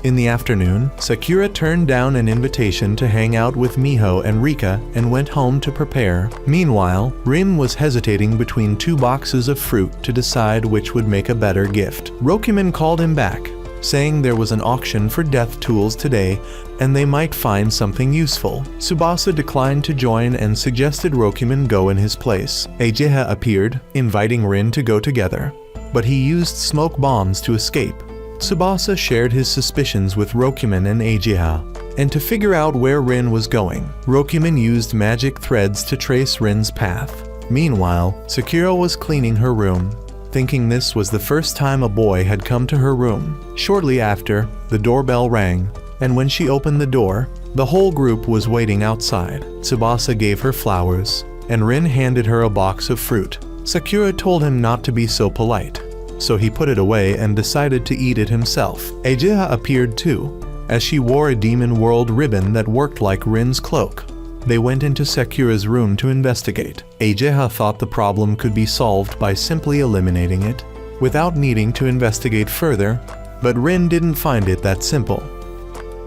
In the afternoon, Sakura turned down an invitation to hang out with Miho and Rika and went home to prepare. Meanwhile, Rin was hesitating between 2 boxes of fruit to decide which would make a better gift. Rokuman called him back, saying there was an auction for death tools today and they might find something useful. Tsubasa declined to join and suggested Rokuman go in his place. Ageha appeared, inviting Rin to go together, but he used smoke bombs to escape. Tsubasa shared his suspicions with Rokuman and Ageha, and to figure out where Rin was going, Rokuman used magic threads to trace Rin's path. Meanwhile, Sakura was cleaning her room, thinking this was the first time a boy had come to her room. Shortly after, the doorbell rang, and when she opened the door, the whole group was waiting outside. Tsubasa gave her flowers, and Rin handed her a box of fruit. Sakura told him not to be so polite, so he put it away and decided to eat it himself. Ageha appeared too, as she wore a Demon World ribbon that worked like Rin's cloak. They went into Sakura's room to investigate. Ageha thought the problem could be solved by simply eliminating it, without needing to investigate further, but Rin didn't find it that simple.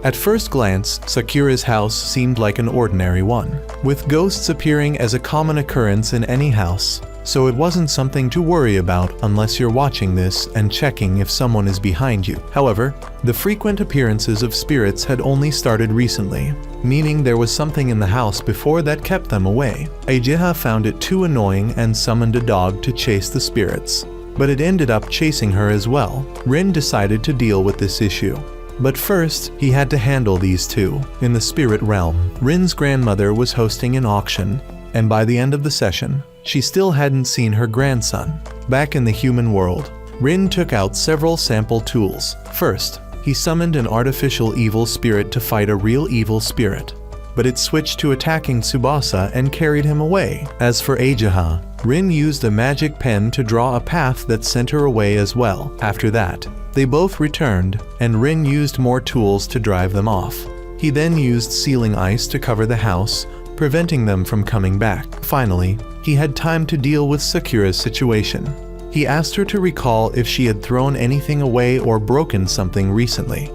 At first glance, Sakura's house seemed like an ordinary one, with ghosts appearing as a common occurrence in any house, so it wasn't something to worry about unless you're watching this and checking if someone is behind you. However, the frequent appearances of spirits had only started recently, meaning there was something in the house before that kept them away. Ageha found it too annoying and summoned a dog to chase the spirits, but it ended up chasing her as well. Rin decided to deal with this issue. But first, he had to handle these two. In the spirit realm, Rin's grandmother was hosting an auction, and by the end of the session, she still hadn't seen her grandson. Back in the human world, Rin took out several sample tools. First, he summoned an artificial evil spirit to fight a real evil spirit, but it switched to attacking Tsubasa and carried him away. As for Ageha, Rin used a magic pen to draw a path that sent her away as well. After that, they both returned, and Rin used more tools to drive them off. He then used sealing ice to cover the house, preventing them from coming back. Finally, he had time to deal with Sakura's situation. He asked her to recall if she had thrown anything away or broken something recently.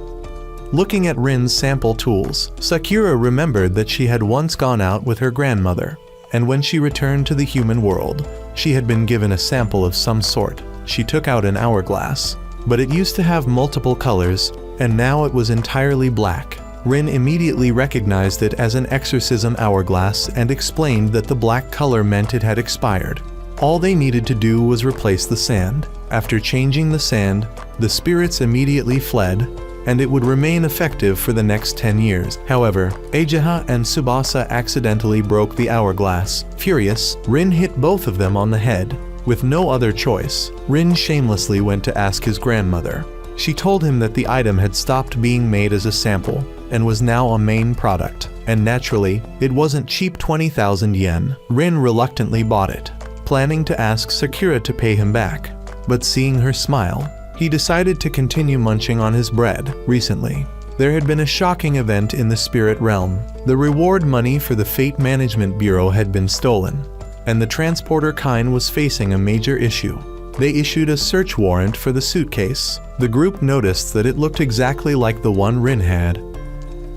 Looking at Rin's sample tools, Sakura remembered that she had once gone out with her grandmother, and when she returned to the human world, she had been given a sample of some sort. She took out an hourglass, but it used to have multiple colors, and now it was entirely black. Rin immediately recognized it as an exorcism hourglass and explained that the black color meant it had expired. All they needed to do was replace the sand. After changing the sand, the spirits immediately fled, and it would remain effective for the next 10 years. However, Ageha and Tsubasa accidentally broke the hourglass. Furious, Rin hit both of them on the head. With no other choice, Rin shamelessly went to ask his grandmother. She told him that the item had stopped being made as a sample and was now a main product, and naturally, it wasn't cheap 20,000 yen. Rin reluctantly bought it, planning to ask Sakura to pay him back, but seeing her smile, he decided to continue munching on his bread. Recently, there had been a shocking event in the spirit realm. The reward money for the Fate Management Bureau had been stolen, and the transporter kind was facing a major issue. They issued a search warrant for the suitcase. The group noticed that it looked exactly like the one Rin had.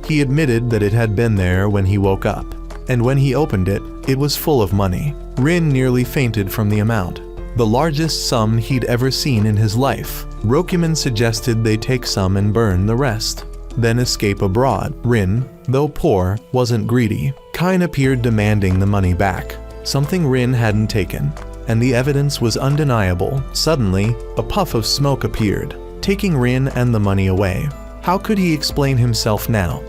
He admitted that it had been there when he woke up, and when he opened it, it was full of money. Rin nearly fainted from the amount, the largest sum he'd ever seen in his life. Rokuman suggested they take some and burn the rest, then escape abroad. Rin, though poor, wasn't greedy. Kain appeared demanding the money back, something Rin hadn't taken, and the evidence was undeniable. Suddenly, a puff of smoke appeared, taking Rin and the money away. How could he explain himself now?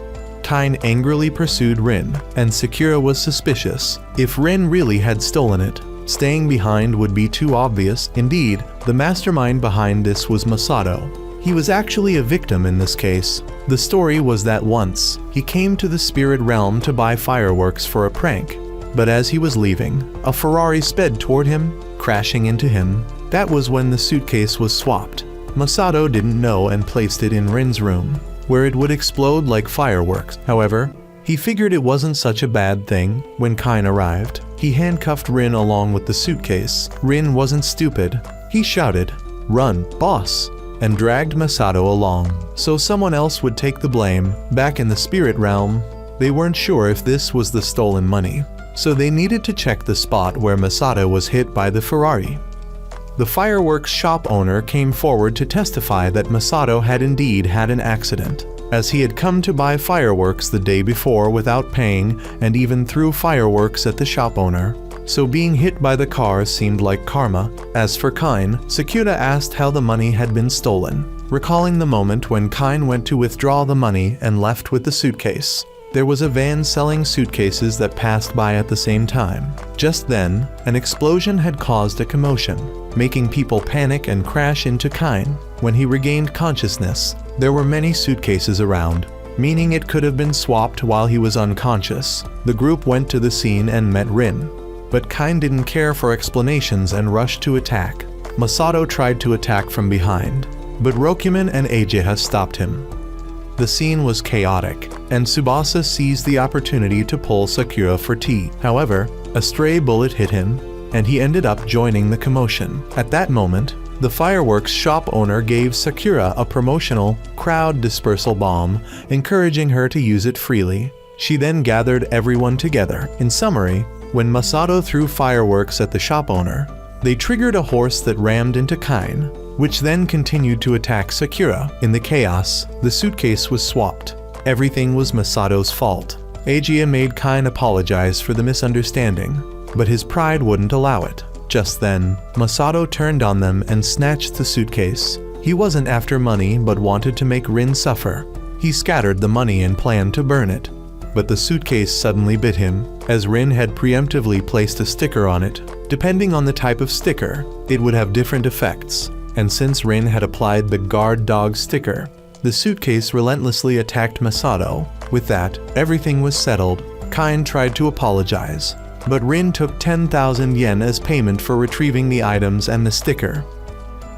Kain angrily pursued Rin, and Sakura was suspicious. If Rin really had stolen it, staying behind would be too obvious. Indeed, the mastermind behind this was Masato. He was actually a victim in this case. The story was that once, he came to the spirit realm to buy fireworks for a prank. But as he was leaving, a Ferrari sped toward him, crashing into him. That was when the suitcase was swapped. Masato didn't know and placed it in Rin's room, where it would explode like fireworks. However, he figured it wasn't such a bad thing. When Kain arrived, he handcuffed Rin along with the suitcase. Rin wasn't stupid. He shouted, "Run, boss!" and dragged Masato along, so someone else would take the blame. Back in the spirit realm, they weren't sure if this was the stolen money, so they needed to check the spot where Masato was hit by the Ferrari. The fireworks shop owner came forward to testify that Masato had indeed had an accident, as he had come to buy fireworks the day before without paying and even threw fireworks at the shop owner. So being hit by the car seemed like karma. As for Kain, Sakura asked how the money had been stolen, recalling the moment when Kain went to withdraw the money and left with the suitcase. There was a van selling suitcases that passed by at the same time. Just then, an explosion had caused a commotion, making people panic and crash into Kain. When he regained consciousness, there were many suitcases around, meaning it could have been swapped while he was unconscious. The group went to the scene and met Rin, but Kain didn't care for explanations and rushed to attack. Masato tried to attack from behind, but Rokuman and Ageha stopped him. The scene was chaotic, and Tsubasa seized the opportunity to pull Sakura for tea. However, a stray bullet hit him, and he ended up joining the commotion. At that moment, the fireworks shop owner gave Sakura a promotional crowd dispersal bomb, encouraging her to use it freely. She then gathered everyone together. In summary, when Masato threw fireworks at the shop owner, they triggered a horse that rammed into Kain, which then continued to attack Sakura. In the chaos, the suitcase was swapped. Everything was Masato's fault. Ageha made Kain apologize for the misunderstanding, but his pride wouldn't allow it. Just then, Masato turned on them and snatched the suitcase. He wasn't after money but wanted to make Rin suffer. He scattered the money and planned to burn it. But the suitcase suddenly bit him, as Rin had preemptively placed a sticker on it. Depending on the type of sticker, it would have different effects. And since Rin had applied the guard dog sticker, the suitcase relentlessly attacked Masato. With that, everything was settled. Kain tried to apologize, but Rin took 10,000 yen as payment for retrieving the items and the sticker.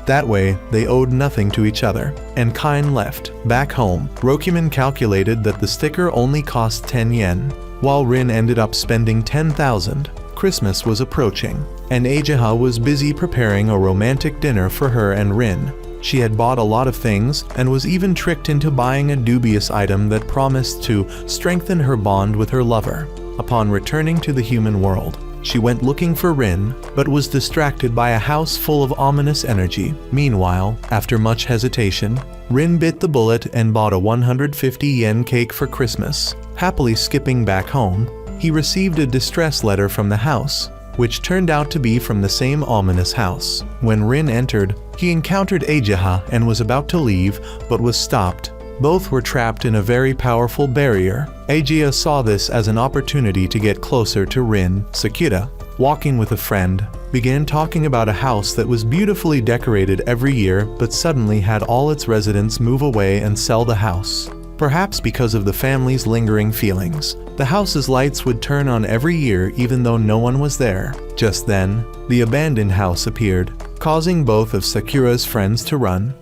That way, they owed nothing to each other, and Kain left. Back home, Rokuman calculated that the sticker only cost 10 yen, while Rin ended up spending 10,000. Christmas was approaching, and Ageha was busy preparing a romantic dinner for her and Rin. She had bought a lot of things and was even tricked into buying a dubious item that promised to strengthen her bond with her lover. Upon returning to the human world, she went looking for Rin, but was distracted by a house full of ominous energy. Meanwhile, after much hesitation, Rin bit the bullet and bought a 150 yen cake for Christmas. Happily skipping back home, he received a distress letter from the house, which turned out to be from the same ominous house. When Rin entered, he encountered Ageha and was about to leave, but was stopped. Both were trapped in a very powerful barrier. Ageha saw this as an opportunity to get closer to Rin. Sakura, walking with a friend, began talking about a house that was beautifully decorated every year but suddenly had all its residents move away and sell the house. Perhaps because of the family's lingering feelings, the house's lights would turn on every year even though no one was there. Just then, the abandoned house appeared, causing both of Sakura's friends to run.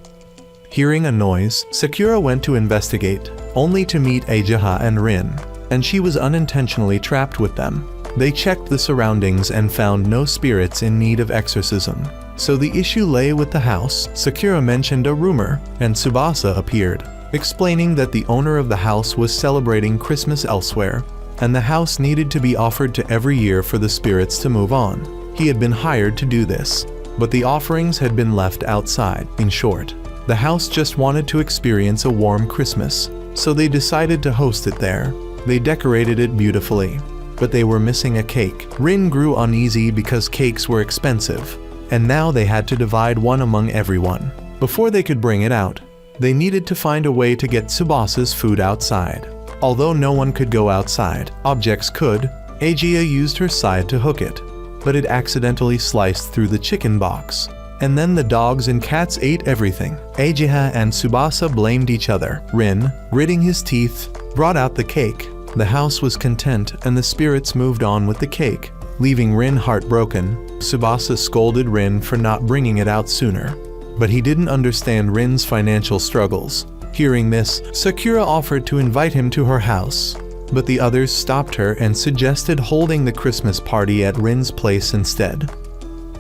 Hearing a noise, Sakura went to investigate, only to meet Ageha and Rin, and she was unintentionally trapped with them. They checked the surroundings and found no spirits in need of exorcism. So the issue lay with the house. Sakura mentioned a rumor, and Tsubasa appeared, explaining that the owner of the house was celebrating Christmas elsewhere, and the house needed to be offered to every year for the spirits to move on. He had been hired to do this, but the offerings had been left outside. In short, the house just wanted to experience a warm Christmas, so they decided to host it there. They decorated it beautifully, but they were missing a cake. Rin grew uneasy because cakes were expensive, and now they had to divide one among everyone. Before they could bring it out, they needed to find a way to get Tsubasa's food outside. Although no one could go outside, objects could. Ageha used her side to hook it, but it accidentally sliced through the chicken box. And then the dogs and cats ate everything. Ageha and Tsubasa blamed each other. Rin, gritting his teeth, brought out the cake. The house was content and the spirits moved on with the cake, leaving Rin heartbroken. Tsubasa scolded Rin for not bringing it out sooner. but he didn't understand Rin's financial struggles. Hearing this, Sakura offered to invite him to her house, but the others stopped her and suggested holding the Christmas party at Rin's place instead.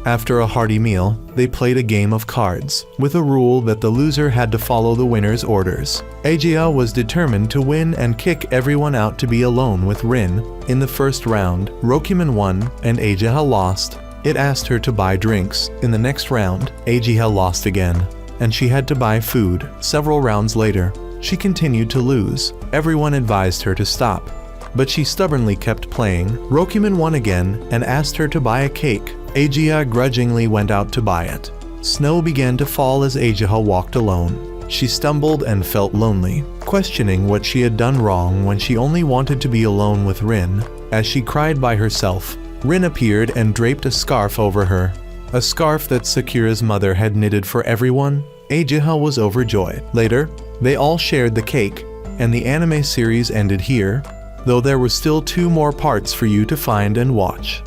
After a hearty meal, they played a game of cards, with a rule that the loser had to follow the winner's orders. Aegeia was determined to win and kick everyone out to be alone with Rin. In the first round, Rokuman won and Aegeia lost. It asked her to buy drinks. In the next round, Aegeia lost again, and she had to buy food. Several rounds later, she continued to lose. Everyone advised her to stop, but she stubbornly kept playing. Rokuman won again and asked her to buy a cake. Aegeia grudgingly went out to buy it. Snow began to fall as Aegeia walked alone. She stumbled and felt lonely, questioning what she had done wrong when she only wanted to be alone with Rin. As she cried by herself, Rin appeared and draped a scarf over her, a scarf that Sakura's mother had knitted for everyone. Aegeia was overjoyed. Later, they all shared the cake, and the anime series ended here, though there were still 2 more parts for you to find and watch.